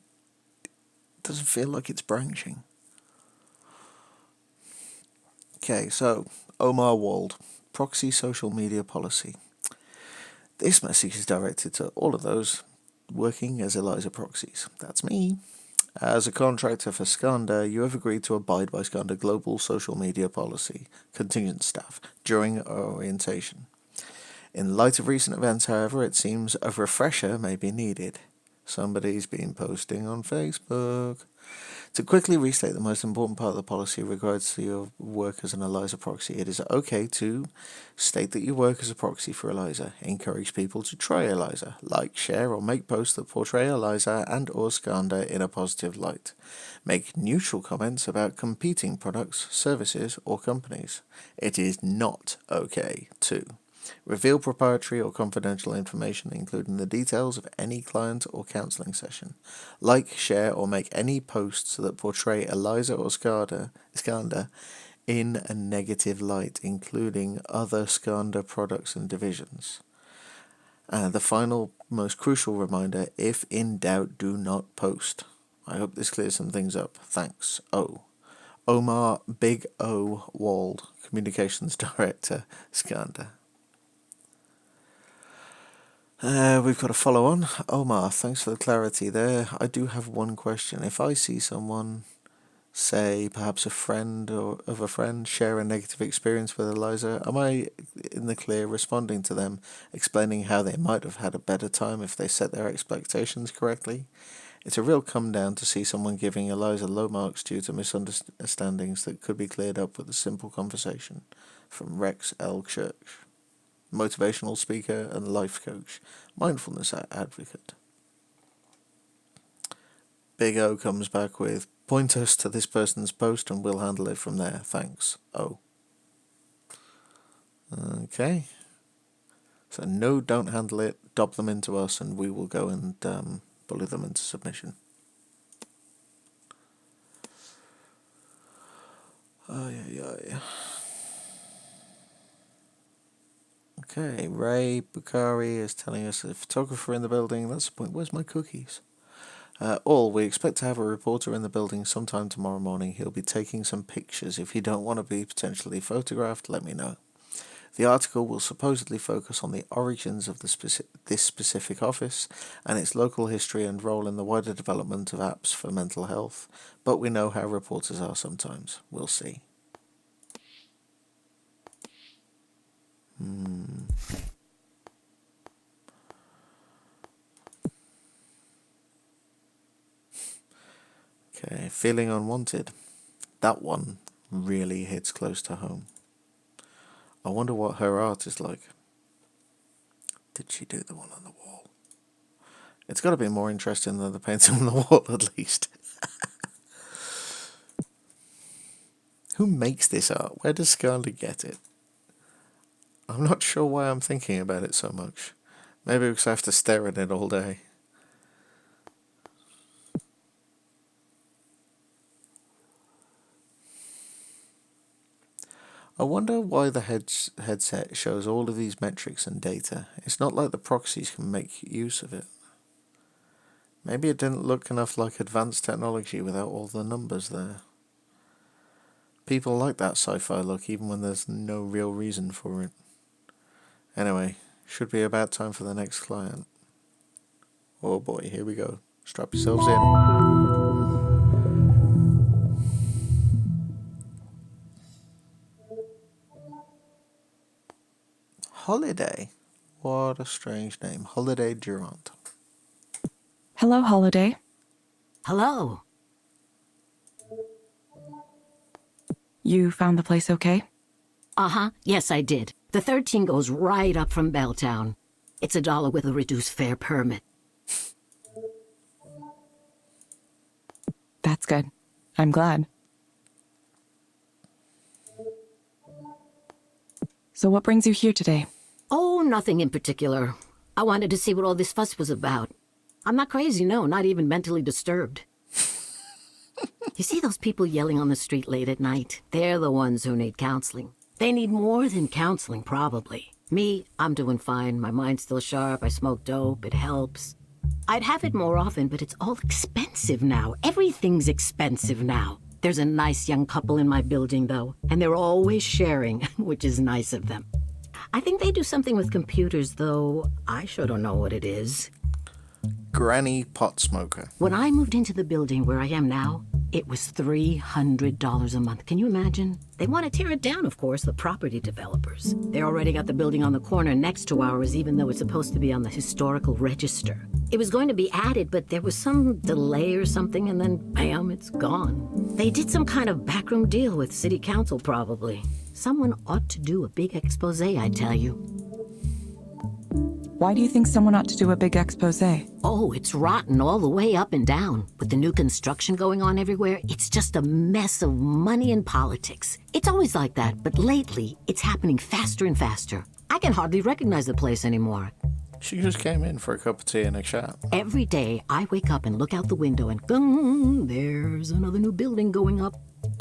doesn't feel like it's branching. Okay, so Omar Wald, proxy social media policy. This message is directed to all of those working as Eliza proxies. That's me. As a contractor for Skanda, you have agreed to abide by Skanda Global Social Media Policy, contingent staff, during orientation. In light of recent events, however, it seems a refresher may be needed. Somebody's been posting on Facebook. To quickly restate the most important part of the policy in regards to your work as an Eliza proxy, it is okay to state that you work as a proxy for Eliza, encourage people to try Eliza, like, share, or make posts that portray Eliza and or Skanda in a positive light, make neutral comments about competing products, services, or companies. It is not okay to reveal proprietary or confidential information, including the details of any client or counseling session. Like, share, or make any posts that portray Eliza or Skanda in a negative light, including other Skanda products and divisions. The final, most crucial reminder, if in doubt, do not post. I hope this clears some things up. Thanks. Omar Big O Wald, Communications Director, Skanda. We've got a follow-on. Omar, thanks for the clarity there. I do have one question. If I see someone, say perhaps a friend or of a friend, share a negative experience with Eliza, am I in the clear responding to them, explaining how they might have had a better time if they set their expectations correctly? It's a real come down to see someone giving Eliza low marks due to misunderstandings that could be cleared up with a simple conversation. From Rex L. Church, motivational speaker and life coach, mindfulness advocate. Big O comes back with, point us to this person's post and we'll handle it from there. Thanks. O. Okay. So no, don't handle it. Dob them into us and we will go and bully them into submission. Yeah. Okay, Ray Bukhari is telling us a photographer in the building. That's the point. Where's my cookies? We expect to have a reporter in the building sometime tomorrow morning. He'll be taking some pictures. If you don't want to be potentially photographed, let me know. The article will supposedly focus on the origins of this specific office and its local history and role in the wider development of apps for mental health, but we know how reporters are sometimes. We'll see. Okay, feeling unwanted. That one really hits close to home. I wonder what her art is like. Did she do the one on the wall? It's got to be more interesting than the painting on the wall, at least. Who makes this art? Where does Scarlett get it? I'm not sure why I'm thinking about it so much. Maybe because I have to stare at it all day. I wonder why the headset shows all of these metrics and data. It's not like the proxies can make use of it. Maybe it didn't look enough like advanced technology without all the numbers there. People like that sci-fi look even when there's no real reason for it. Anyway, should be about time for the next client. Oh boy, here we go. Strap yourselves in. Holiday. What a strange name. Holiday Durant. Hello, Holiday. Hello. You found the place okay? Uh-huh. Yes, I did. The 13 goes right up from Belltown. It's $1 with a reduced fare permit. That's good. I'm glad. So what brings you here today? Oh, nothing in particular. I wanted to see what all this fuss was about. I'm not crazy, no, not even mentally disturbed. You see those people yelling on the street late at night? They're the ones who need counseling. They need more than counseling, probably. Me, I'm doing fine. My mind's still sharp. I smoke dope. It helps. I'd have it more often, but it's all expensive now. Everything's expensive now. There's a nice young couple in my building, though, and they're always sharing, which is nice of them. I think they do something with computers, though I sure don't know what it is. Granny pot smoker. When I moved into the building where I am now, it was $300 a month. Can you imagine? They want to tear it down, of course, the property developers. They already got the building on the corner next to ours, even though it's supposed to be on the historical register. It was going to be added, but there was some delay or something, and then bam, it's gone. They did some kind of backroom deal with city council, probably. Someone ought to do a big expose, I tell you. Why do you think someone ought to do a big expose? Oh, it's rotten all the way up and down. With the new construction going on everywhere, it's just a mess of money and politics. It's always like that, but lately, it's happening faster and faster. I can hardly recognize the place anymore. She just came in for a cup of tea and a chat. Every day, I wake up and look out the window and gung, there's another new building going up.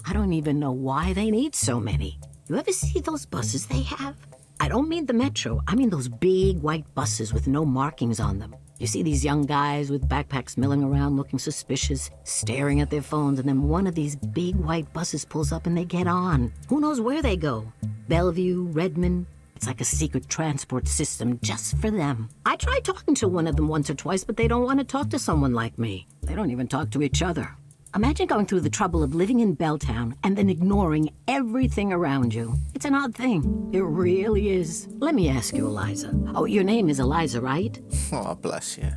I don't even know why they need so many. You ever see those buses they have? I don't mean the metro. I mean those big white buses with no markings on them. You see these young guys with backpacks milling around looking suspicious, staring at their phones, and then one of these big white buses pulls up and they get on. Who knows where they go? Bellevue, Redmond. It's like a secret transport system just for them. I tried talking to one of them once or twice, but they don't want to talk to someone like me. They don't even talk to each other. Imagine going through the trouble of living in Belltown and then ignoring everything around you. It's an odd thing. It really is. Let me ask you, Eliza. Oh, your name is Eliza, right? Oh, bless you.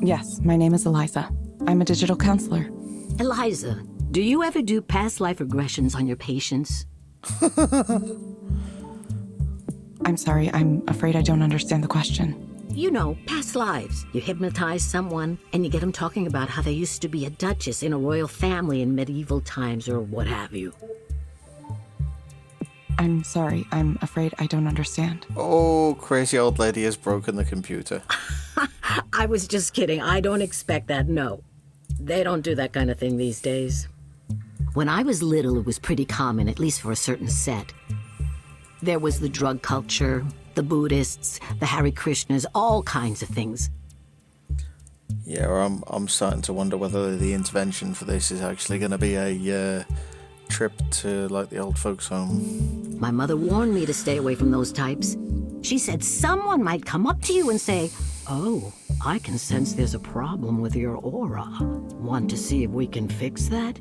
Yes, my name is Eliza. I'm a digital counselor. Eliza, do you ever do past life regressions on your patients? I'm sorry, I'm afraid I don't understand the question. You know, past lives. You hypnotize someone and you get them talking about how they used to be a duchess in a royal family in medieval times or what have you. I'm sorry, I'm afraid I don't understand. Oh, crazy old lady has broken the computer. I was just kidding. I don't expect that, no. They don't do that kind of thing these days. When I was little, it was pretty common, at least for a certain set. There was the drug culture, the Buddhists, the Hare Krishnas, all kinds of things. Yeah, I'm starting to wonder whether the intervention for this is actually going to be a trip to, like, the old folks' home. My mother warned me to stay away from those types. She said someone might come up to you and say, "Oh, I can sense there's a problem with your aura. Want to see if we can fix that?"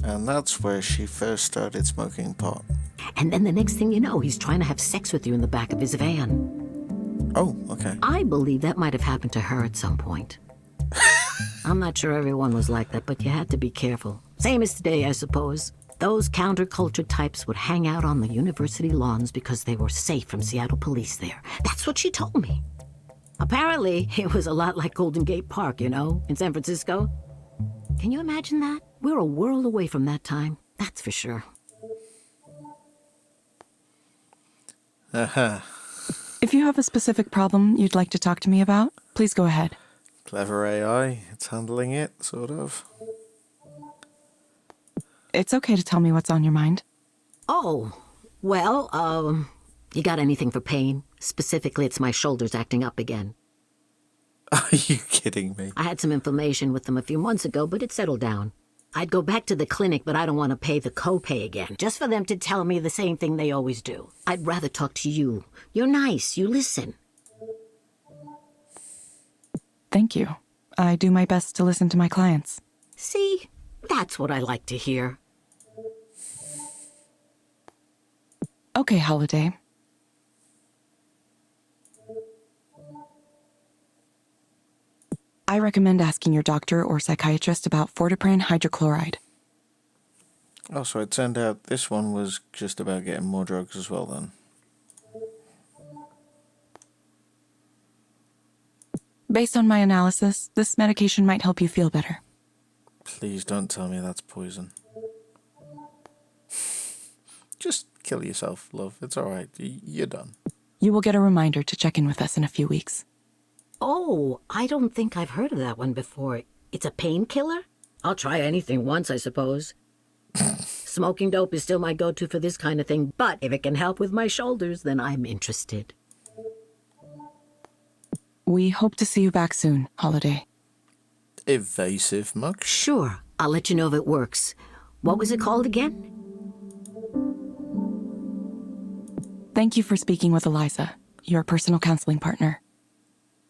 And that's where she first started smoking pot. And then the next thing you know, he's trying to have sex with you in the back of his van. Oh, okay. I believe that might have happened to her at some point. I'm not sure everyone was like that, but you had to be careful. Same as today, I suppose. Those counterculture types would hang out on the university lawns because they were safe from Seattle police there. That's what she told me. Apparently, it was a lot like Golden Gate Park, you know, in San Francisco. Can you imagine that? We're a world away from that time, that's for sure. Uh-huh. If you have a specific problem you'd like to talk to me about, please go ahead. Clever AI, it's handling it, sort of. It's okay to tell me what's on your mind. Oh, well, you got anything for pain? Specifically, it's my shoulders acting up again. Are you kidding me? I had some inflammation with them a few months ago, but it settled down. I'd go back to the clinic, but I don't want to pay the copay again, just for them to tell me the same thing they always do. I'd rather talk to you. You're nice, you listen. Thank you. I do my best to listen to my clients. See? That's what I like to hear. Okay, Holiday. I recommend asking your doctor or psychiatrist about Fortipran hydrochloride. Oh, so it turned out this one was just about getting more drugs as well, then. Based on my analysis, this medication might help you feel better. Please don't tell me that's poison. Just kill yourself, love. It's alright. You're done. You will get a reminder to check in with us in a few weeks. Oh, I don't think I've heard of that one before. It's a painkiller? I'll try anything once, I suppose. Smoking dope is still my go-to for this kind of thing, but if it can help with my shoulders, then I'm interested. We hope to see you back soon, Holiday. Evasive much? Sure, I'll let you know if it works. What was it called again? Thank you for speaking with Eliza, your personal counseling partner.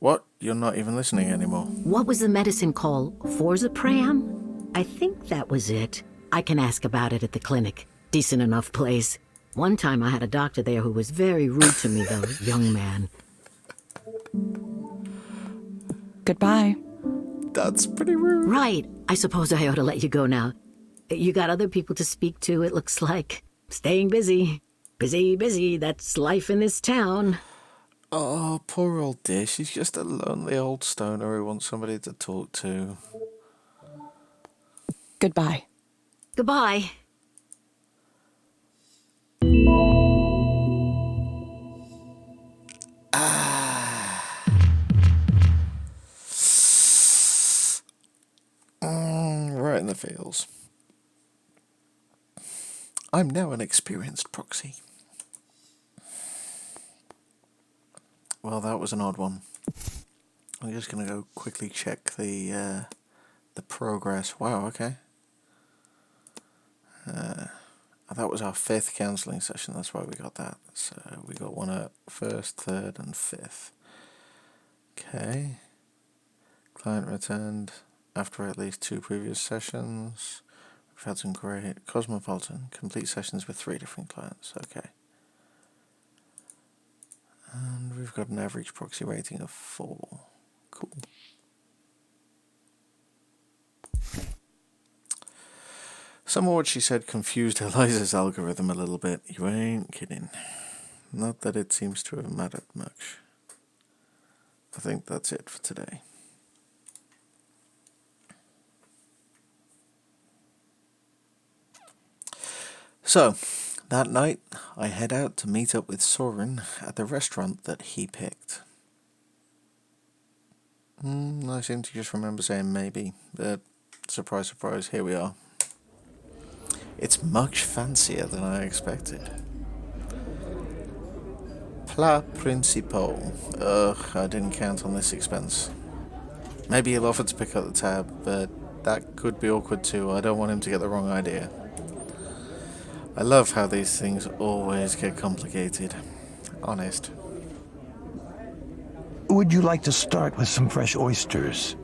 What? You're not even listening anymore. What was the medicine called? Forzapram? I think that was it. I can ask about it at the clinic. Decent enough place. One time I had a doctor there who was very rude to me, though, young man. Goodbye. That's pretty rude. Right. I suppose I ought to let you go now. You got other people to speak to, it looks like. Staying busy. Busy, busy. That's life in this town. Oh, poor old dear. She's just a lonely old stoner who wants somebody to talk to. Goodbye. Goodbye. Right in the feels. I'm now an experienced proxy. Well, that was an odd one. I'm just going to go quickly check the progress. Wow, okay. That was our 5th counselling session, that's why we got that. So we got one at 1st, 3rd and 5th. Okay. Client returned after at least 2 previous sessions. We've had some great Cosmopolitan, complete sessions with 3 different clients. Okay. And we've got an average proxy rating of 4. Cool. Some of what she said confused Eliza's algorithm a little bit. You ain't kidding. Not that it seems to have mattered much. I think that's it for today. So, that night, I head out to meet up with Soren at the restaurant that he picked. I seem to just remember saying maybe, but surprise, surprise, here we are. It's much fancier than I expected. Plat principal. Ugh, I didn't count on this expense. Maybe he'll offer to pick up the tab, but that could be awkward too. I don't want him to get the wrong idea. I love how these things always get complicated. Honest. Would you like to start with some fresh oysters?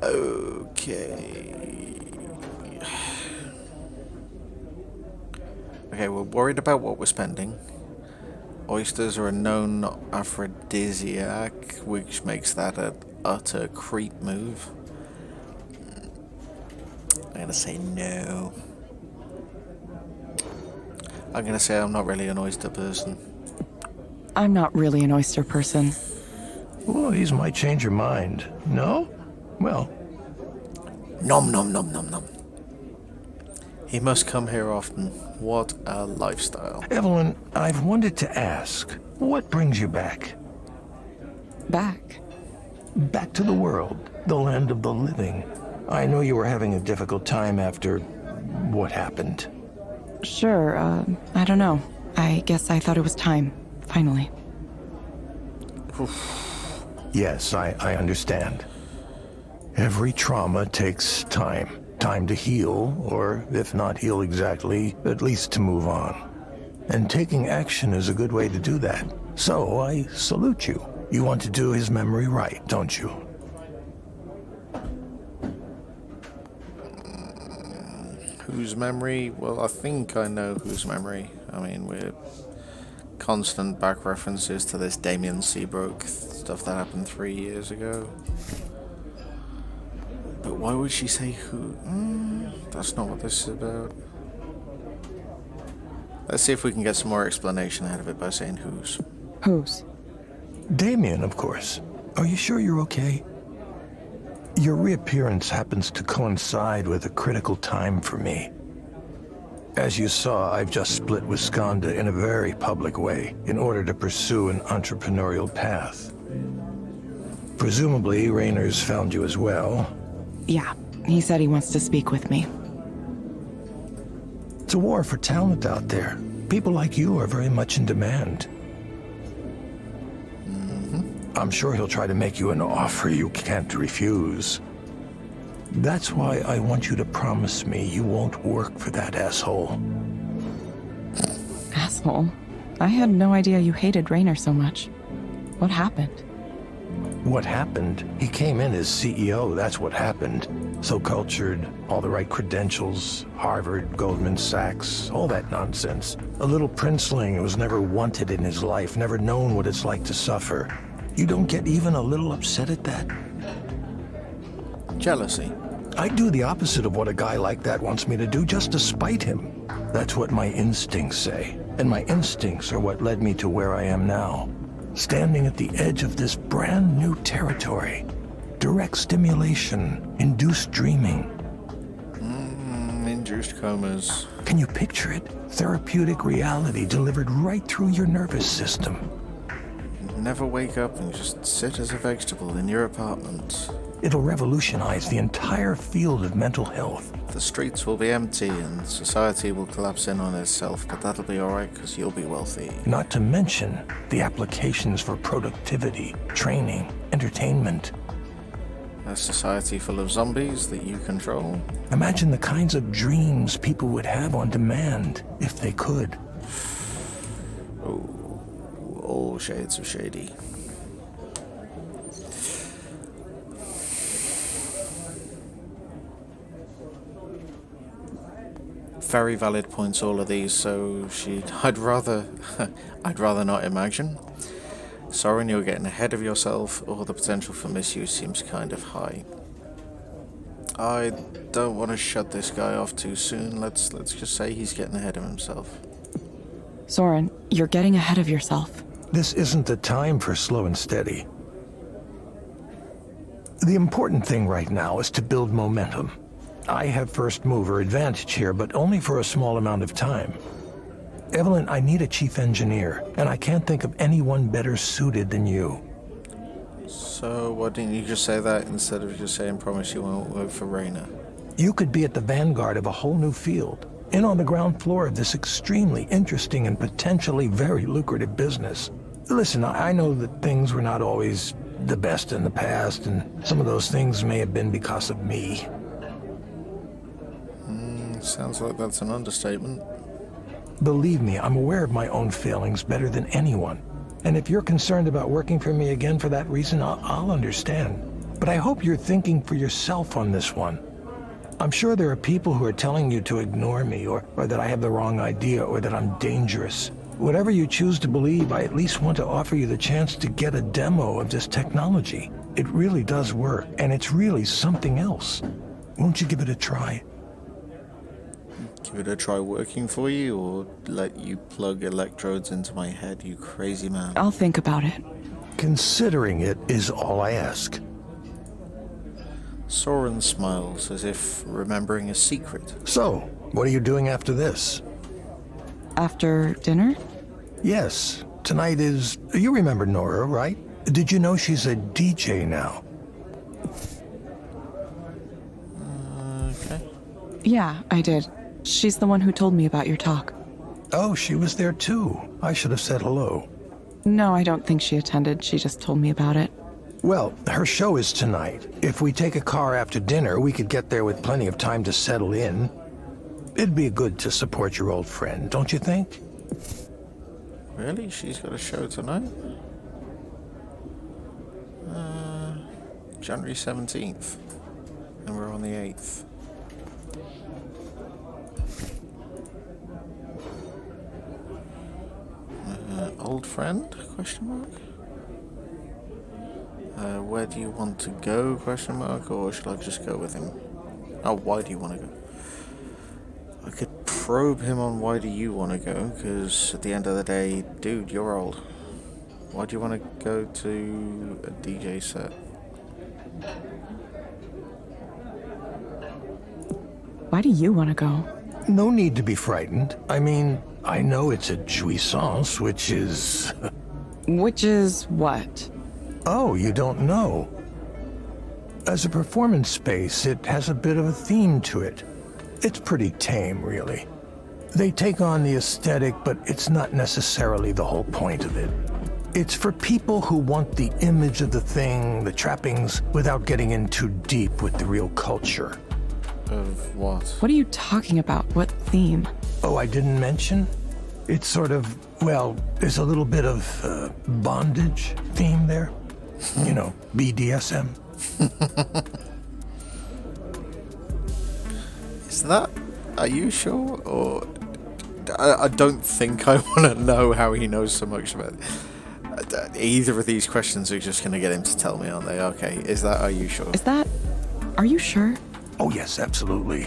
Okay. Okay, we're worried about what we're spending. Oysters are a known aphrodisiac, which makes that an utter creep move. I'm gonna say no. I'm gonna say I'm not really an oyster person. I'm not really an oyster person. These might change your mind. No? Well, Nom nom nom nom nom. He must come here often. What a lifestyle. Evelyn, I've wanted to ask, what brings you back? Back. Back to the world, the land of the living. I know you were having a difficult time after what happened. Sure, I don't know. I guess I thought it was time, finally. Yes, I understand. Every trauma takes time. Time to heal, or if not heal exactly, at least to move on. And taking action is a good way to do that. So I salute you. You want to do his memory right, don't you? Whose memory? Well, I think I know whose memory. I mean, we're constant back references to this Damien Seabrook stuff that happened 3 years ago. But why would she say who? That's not what this is about. Let's see if we can get some more explanation out of it by saying whose. Whose? Damien, of course. Are you sure you're okay? Your reappearance happens to coincide with a critical time for me. As you saw, I've just split with Skanda in a very public way in order to pursue an entrepreneurial path. Presumably, Raynor's found you as well. Yeah, he said he wants to speak with me. It's a war for talent out there. People like you are very much in demand. I'm sure he'll try to make you an offer you can't refuse. That's why I want you to promise me you won't work for that asshole. Asshole? I had no idea you hated Raynor so much. What happened? What happened? He came in as CEO, that's what happened. So cultured, all the right credentials, Harvard, Goldman Sachs, all that nonsense. A little princeling who was never wanted in his life, never known what it's like to suffer. You don't get even a little upset at that? Jealousy. I do the opposite of what a guy like that wants me to do, just to spite him. That's what my instincts say. And my instincts are what led me to where I am now. Standing at the edge of this brand new territory. Direct stimulation, induced dreaming. Induced comas. Can you picture it? Therapeutic reality delivered right through your nervous system. Never wake up and just sit as a vegetable in your apartment. It'll revolutionize the entire field of mental health. The streets will be empty and society will collapse in on itself, but that'll be alright because you'll be wealthy. Not to mention the applications for productivity, training, entertainment. A society full of zombies that you control. Imagine the kinds of dreams people would have on demand if they could. All shades of shady. Very valid points, all of these. So I'd rather not imagine. Soren, you're getting ahead of yourself, or the potential for misuse seems kind of high. I don't want to shut this guy off too soon. Let's just say he's getting ahead of himself. Soren, you're getting ahead of yourself. This isn't the time for slow and steady. The important thing right now is to build momentum. I have first mover advantage here, but only for a small amount of time. Evelyn, I need a chief engineer, and I can't think of anyone better suited than you. So why didn't you just say that instead of just saying promise you won't work for Raynor? You could be at the vanguard of a whole new field, in on the ground floor of this extremely interesting and potentially very lucrative business. Listen, I know that things were not always the best in the past, and some of those things may have been because of me. Sounds like that's an understatement. Believe me, I'm aware of my own failings better than anyone. And if you're concerned about working for me again for that reason, I'll understand. But I hope you're thinking for yourself on this one. I'm sure there are people who are telling you to ignore me, or that I have the wrong idea, or that I'm dangerous. Whatever you choose to believe, I at least want to offer you the chance to get a demo of this technology. It really does work, and it's really something else. Won't you give it a try? Give it a try working for you, or let you plug electrodes into my head, you crazy man? I'll think about it. Considering it is all I ask. Soren smiles as if remembering a secret. So, what are you doing after this? After dinner? Yes, tonight is... You remember Nora, right? Did you know she's a DJ now? Okay. Yeah, I did. She's the one who told me about your talk. Oh, she was there too. I should have said hello. No, I don't think she attended. She just told me about it. Well, her show is tonight. If we take a car after dinner, we could get there with plenty of time to settle in. It'd be good to support your old friend, don't you think? Really? She's got a show tonight? January 17th. And we're on the 8th. Old friend? Question mark? Where do you want to go? Question mark? Or should I just go with him? Oh, why do you want to go? I could probe him on why do you want to go, because at the end of the day, dude, you're old. Why do you want to go to a DJ set? Why do you want to go? No need to be frightened. I mean, I know it's a jouissance, which is... Which is what? Oh, you don't know. As a performance space, it has a bit of a theme to it. It's pretty tame, really. They take on the aesthetic, but it's not necessarily the whole point of it. It's for people who want the image of the thing, the trappings, without getting in too deep with the real culture. Of what? What are you talking about? What theme? Oh, I didn't mention? It's sort of, well, there's a little bit of bondage theme there. You know, BDSM. Is that... Are you sure? Or... I don't think I want to know how he knows so much about it. Either of these questions are just going to get him to tell me, aren't they? Okay, is that... Are you sure? Is that... Are you sure? Oh, yes, absolutely.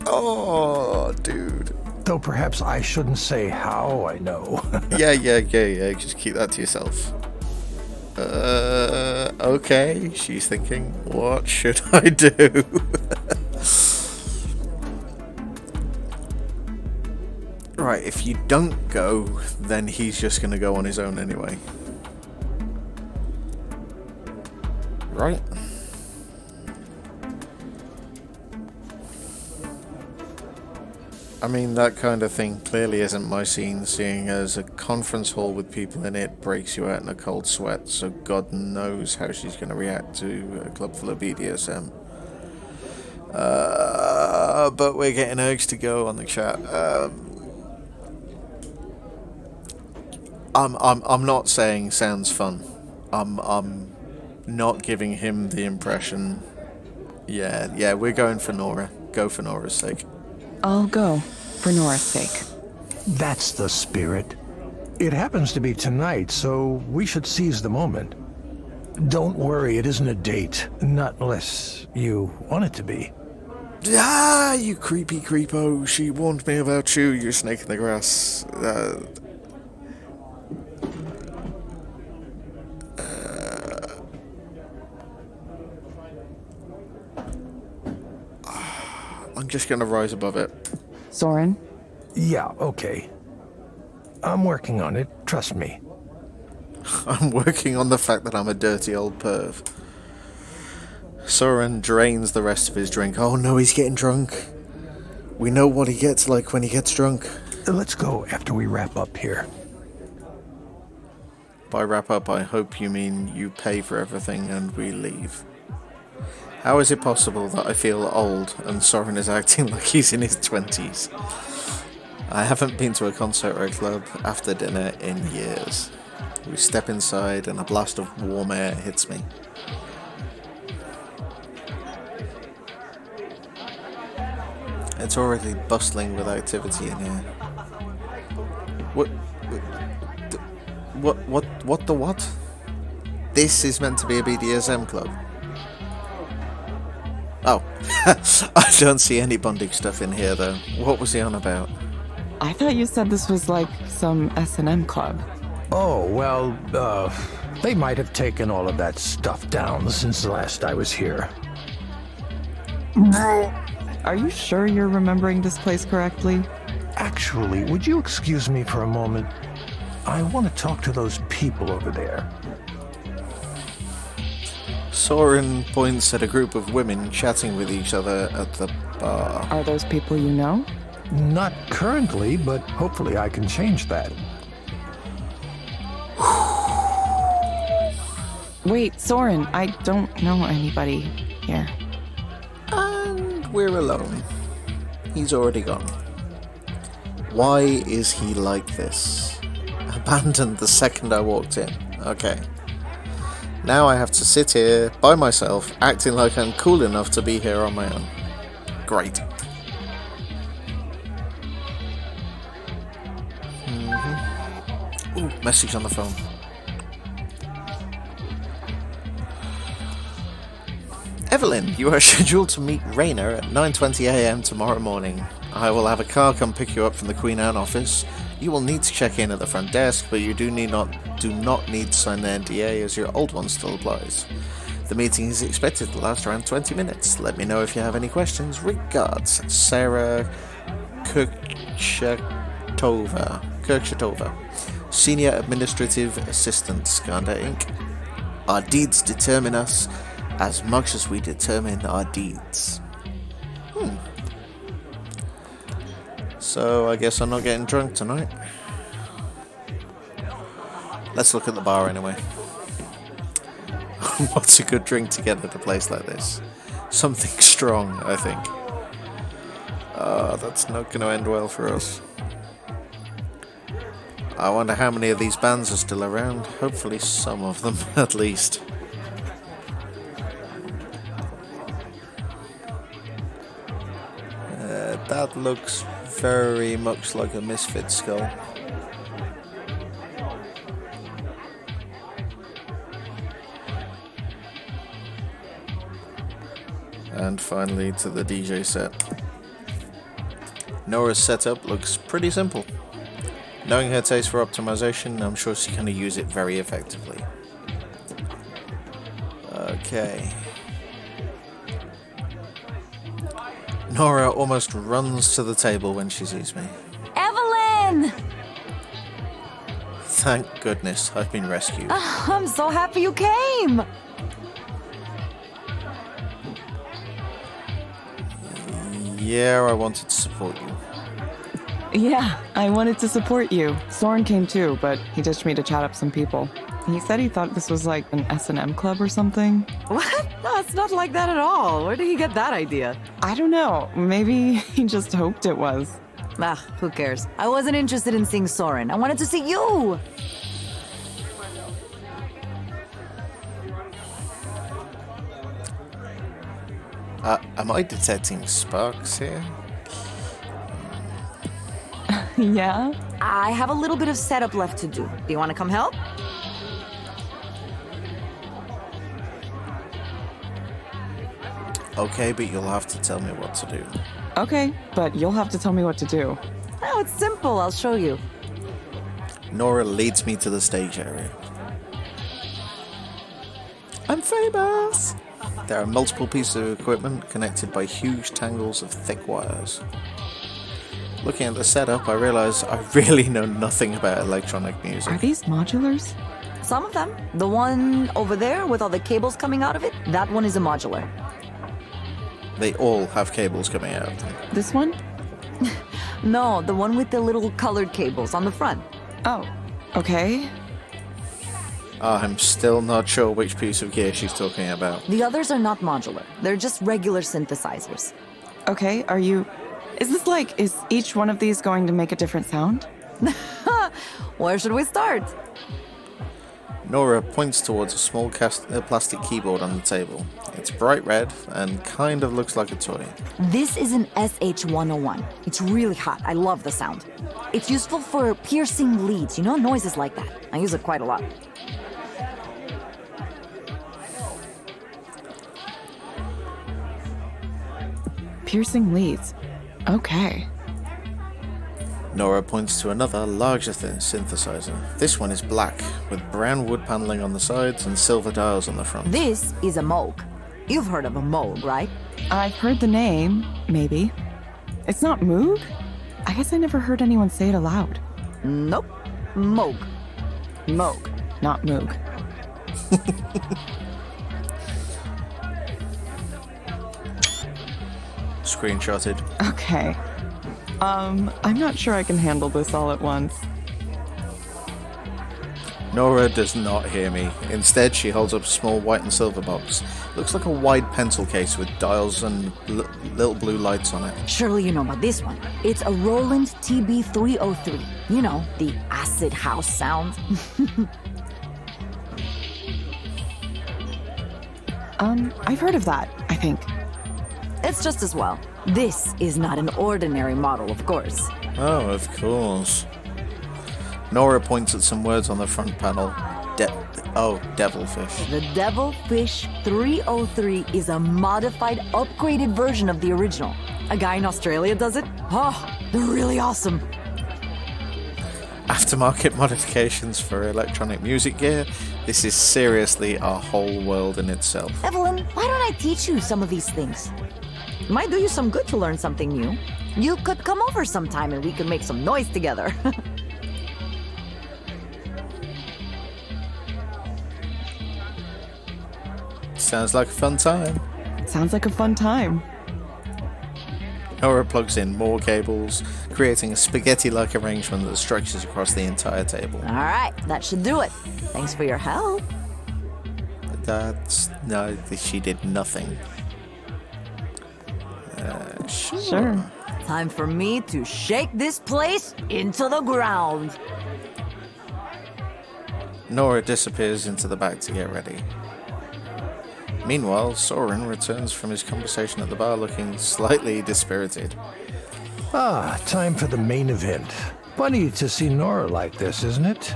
Oh, dude. Though perhaps I shouldn't say how I know. Yeah. Just keep that to yourself. Okay. She's thinking, what should I do? Right, if you don't go, then he's just going to go on his own anyway. Right? I mean, that kind of thing clearly isn't my scene, seeing as a conference hall with people in it breaks you out in a cold sweat, so God knows how she's going to react to a club full of BDSM. But we're getting urged to go on the chat. I'm not saying sounds fun. I'm not giving him the impression. Yeah, we're going for Nora. Go for Nora's sake. I'll go, for Nora's sake. That's the spirit. It happens to be tonight, so we should seize the moment. Don't worry, it isn't a date. Not unless you want it to be. Ah, you creepy creepo. She warned me about you, you snake in the grass. I'm just gonna rise above it. Soren? Yeah, okay. I'm working on it, trust me. I'm working on the fact that I'm a dirty old perv. Soren drains the rest of his drink. Oh no, he's getting drunk. We know what he gets like when he gets drunk. Let's go after we wrap up here. By wrap up, I hope you mean you pay for everything and we leave. How is it possible that I feel old and Soren is acting like he's in his 20s? I haven't been to a concert or a club after dinner in years. We step inside and a blast of warm air hits me. It's already bustling with activity in here. What the what? This is meant to be a BDSM club. Oh, I don't see any bondage stuff in here though. What was he on about? I thought you said this was like some S&M club. Oh, well, they might have taken all of that stuff down since the last I was here. Are you sure you're remembering this place correctly? Actually, would you excuse me for a moment? I want to talk to those people over there. Soren points at a group of women chatting with each other at the bar. Are those people you know? Not currently, but hopefully I can change that. Wait, Soren, I don't know anybody here. And we're alone. He's already gone. Why is he like this? Abandoned the second I walked in. Okay. Now I have to sit here by myself, acting like I'm cool enough to be here on my own. Great. Ooh, message on the phone. Evelyn, you are scheduled to meet Rainer at 9:20 a.m. tomorrow morning. I will have a car come pick you up from the Queen Anne office. You will need to check in at the front desk, but you do not need to sign the NDA as your old one still applies. The meeting is expected to last around 20 minutes. Let me know if you have any questions. Regards, Sarah Kirkshatova, Senior Administrative Assistant, Skanda Inc. Our deeds determine us as much as we determine our deeds. So I guess I'm not getting drunk tonight. Let's look at the bar anyway. What's a good drink to get at a place like this? Something strong, I think. That's not going to end well for us. I wonder how many of these bands are still around. Hopefully some of them, at least. That looks very much like a misfit skull. And finally to the DJ set. Nora's setup looks pretty simple. Knowing her taste for optimization, I'm sure she's going to use it very effectively. Okay. Nora almost runs to the table when she sees me. Evelyn! Thank goodness I've been rescued. I'm so happy you came! Yeah, I wanted to support you. Yeah, I wanted to support you. Soren came too, but he ditched me to chat up some people. He said he thought this was like an S&M club or something. What? No, it's not like that at all. Where did he get that idea? I don't know. Maybe he just hoped it was. Ah, who cares? I wasn't interested in seeing Soren. I wanted to see you! Am I detecting sparks here? Yeah? I have a little bit of setup left to do. Do you want to come help? Okay, but you'll have to tell me what to do. Okay, but you'll have to tell me what to do. Oh, it's simple. I'll show you. Nora leads me to the stage area. I'm famous! There are multiple pieces of equipment connected by huge tangles of thick wires. Looking at the setup, I realize I really know nothing about electronic music. Are these modulars? Some of them. The one over there with all the cables coming out of it, that one is a modular. They all have cables coming out of them. This one? No, the one with the little colored cables on the front. Oh, okay. I'm still not sure which piece of gear she's talking about. The others are not modular. They're just regular synthesizers. Okay, is each one of these going to make a different sound? Where should we start? Nora points towards a small plastic keyboard on the table. It's bright red and kind of looks like a toy. This is an SH-101. It's really hot. I love the sound. It's useful for piercing leads, noises like that. I use it quite a lot. Piercing leads. Okay. Nora points to another, larger synthesizer. This one is black, with brown wood paneling on the sides and silver dials on the front. This is a Moog. You've heard of a Moog, right? I've heard the name, maybe. It's not Moog? I guess I never heard anyone say it aloud. Nope. Moog. Moog, not Moog. Screenshotted. Okay. I'm not sure I can handle this all at once. Nora does not hear me. Instead, she holds up a small white and silver box. Looks like a wide pencil case with dials and little blue lights on it. Surely you know about this one. It's a Roland TB-303. The acid house sound. I've heard of that, I think. It's just as well. This is not an ordinary model, of course. Oh, of course. Nora points at some words on the front panel. Oh, devilfish. The Devilfish 303 is a modified, upgraded version of the original. A guy in Australia does it. Oh, they're really awesome. Aftermarket modifications for electronic music gear. This is seriously a whole world in itself. Evelyn, why don't I teach you some of these things? Might do you some good to learn something new. You could come over sometime and we could make some noise together. Sounds like a fun time. Sounds like a fun time. Nora plugs in more cables, creating a spaghetti-like arrangement that stretches across the entire table. All right, that should do it. Thanks for your help. No, she did nothing. Sure. Time for me to shake this place into the ground. Nora disappears into the back to get ready. Meanwhile, Soren returns from his conversation at the bar looking slightly dispirited. Ah, time for the main event. Funny to see Nora like this, isn't it?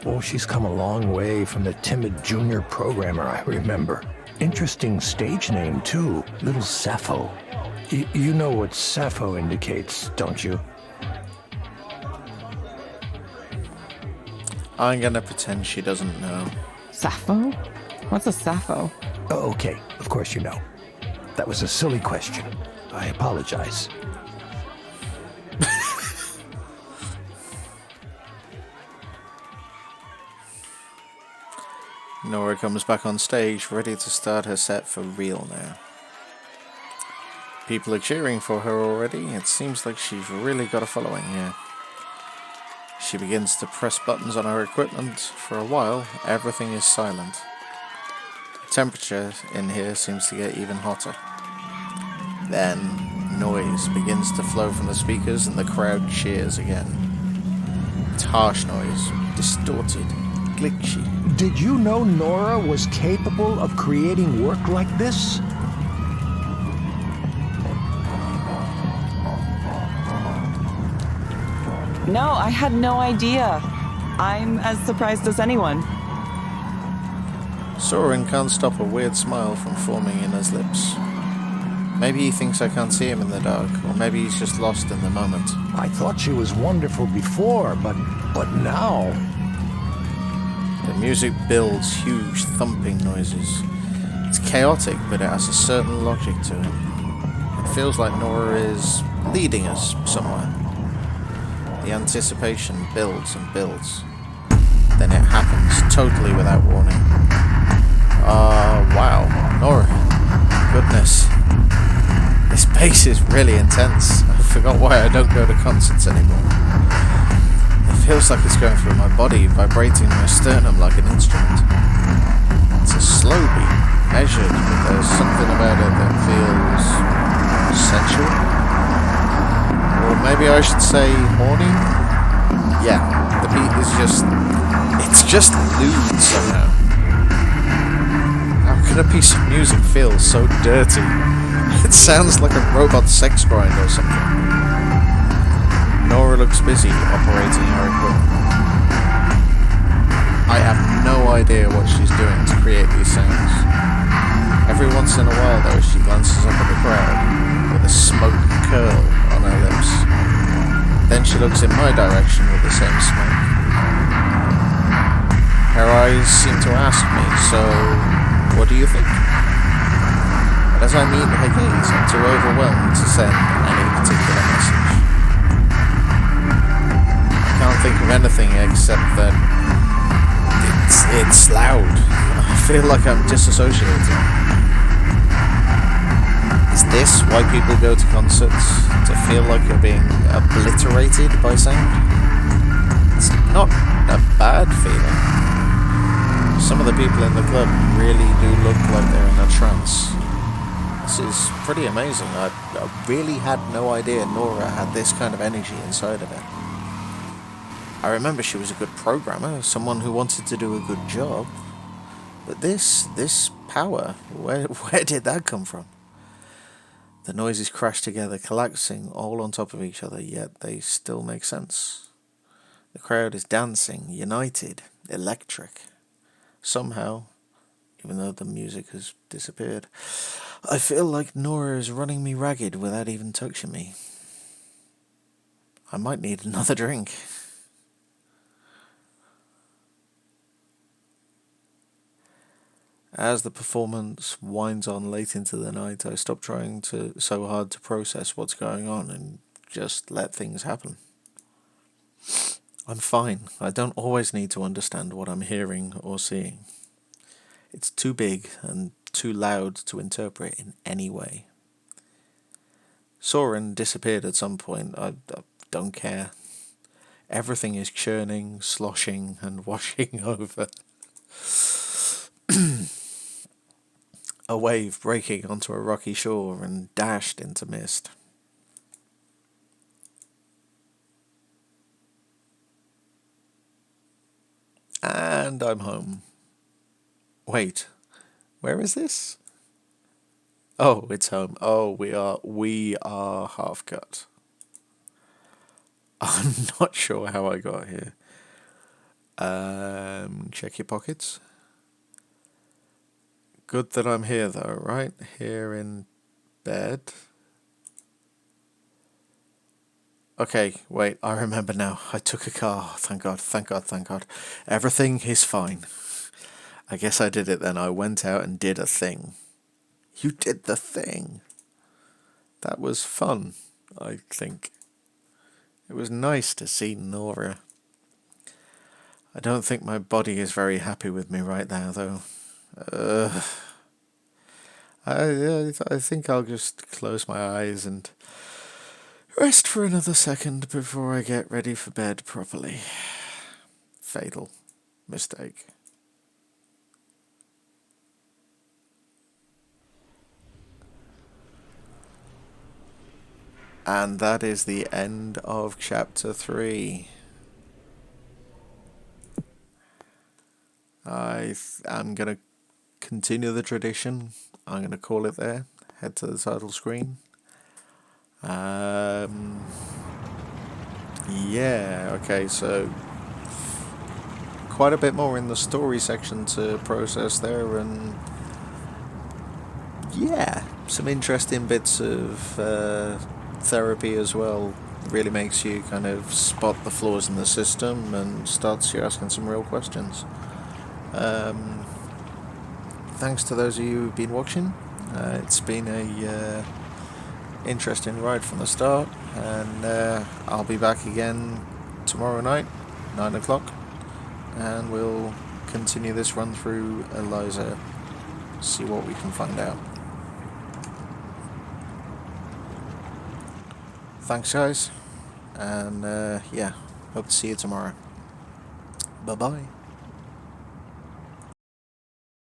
Oh, she's come a long way from the timid junior programmer I remember. Interesting stage name, too. Little Sappho. You know what Sappho indicates, don't you? I'm gonna pretend she doesn't know. Sappho? What's a Sappho? Oh, okay, of course you know. That was a silly question. I apologize. Nora comes back on stage, ready to start her set for real now. People are cheering for her already. It seems like she's really got a following here. She begins to press buttons on her equipment. For a while, everything is silent. The temperature in here seems to get even hotter. Then, noise begins to flow from the speakers and the crowd cheers again. It's harsh noise, distorted, glitchy. Did you know Nora was capable of creating work like this? No, I had no idea. I'm as surprised as anyone. Soren can't stop a weird smile from forming in his lips. Maybe he thinks I can't see him in the dark, or maybe he's just lost in the moment. I thought she was wonderful before, but now... The music builds huge thumping noises. It's chaotic, but it has a certain logic to it. It feels like Nora is leading us somewhere. The anticipation builds and builds. Then it happens, totally without warning. Wow. Nora. Goodness. This bass is really intense. I forgot why I don't go to concerts anymore. It feels like it's going through my body, vibrating my sternum like an instrument. It's a slow beat, measured, but there's something about it that feels sensual. Or maybe I should say horny? Yeah, the beat is it's just lewd somehow. How can a piece of music feel so dirty? It sounds like a robot sex grind or something. Nora looks busy operating her equipment. I have no idea what she's doing to create these sounds. Every once in a while, though, she glances up at the crowd with a smoke curl on her lips. Then she looks in my direction with the same smoke. Her eyes seem to ask me, so what do you think? But as I meet her gaze, I'm too overwhelmed to send any particular message. I can't think of anything except that it's loud. I feel like I'm disassociating. Is this why people go to concerts? To feel like you're being obliterated by sound? It's not a bad feeling. Some of the people in the club really do look like they're in a trance. This is pretty amazing. I really had no idea Nora had this kind of energy inside of it. I remember she was a good programmer, someone who wanted to do a good job. But this power, where did that come from? The noises crash together, collapsing all on top of each other, yet they still make sense. The crowd is dancing, united, electric. somehow, even though the music has disappeared, I feel like Nora is running me ragged without even touching me. I might need another drink. As the performance winds on late into the night, I stop trying so hard to process what's going on and just let things happen. I'm fine. I don't always need to understand what I'm hearing or seeing. It's too big and too loud to interpret in any way. Soren disappeared at some point. I don't care. Everything is churning, sloshing, and washing over. A wave breaking onto a rocky shore and dashed into mist. And I'm home. Wait, where is this? Oh, it's home. Oh, we are half cut. I'm not sure how I got here. Check your pockets. Good that I'm here though, right? Here in bed. Okay, wait, I remember now. I took a car. Thank God, thank God, thank God. Everything is fine. I guess I did it then. I went out and did a thing. You did the thing. That was fun, I think. It was nice to see Nora. I don't think my body is very happy with me right now, though. I think I'll just close my eyes and rest for another second before I get ready for bed properly. Fatal mistake. And that is the end of chapter 3. I'm going to continue the tradition. I'm going to call it there. Head to the title screen. Yeah, okay, so quite a bit more in the story section to process there, and yeah, some interesting bits of therapy as well. Really makes you kind of spot the flaws in the system and starts you asking some real questions. Thanks to those of you who've been watching. It's been a interesting ride from the start, and I'll be back again tomorrow night, 9 o'clock, and we'll continue this run through Eliza, see what we can find out. Thanks guys, and yeah, hope to see you tomorrow. Bye bye.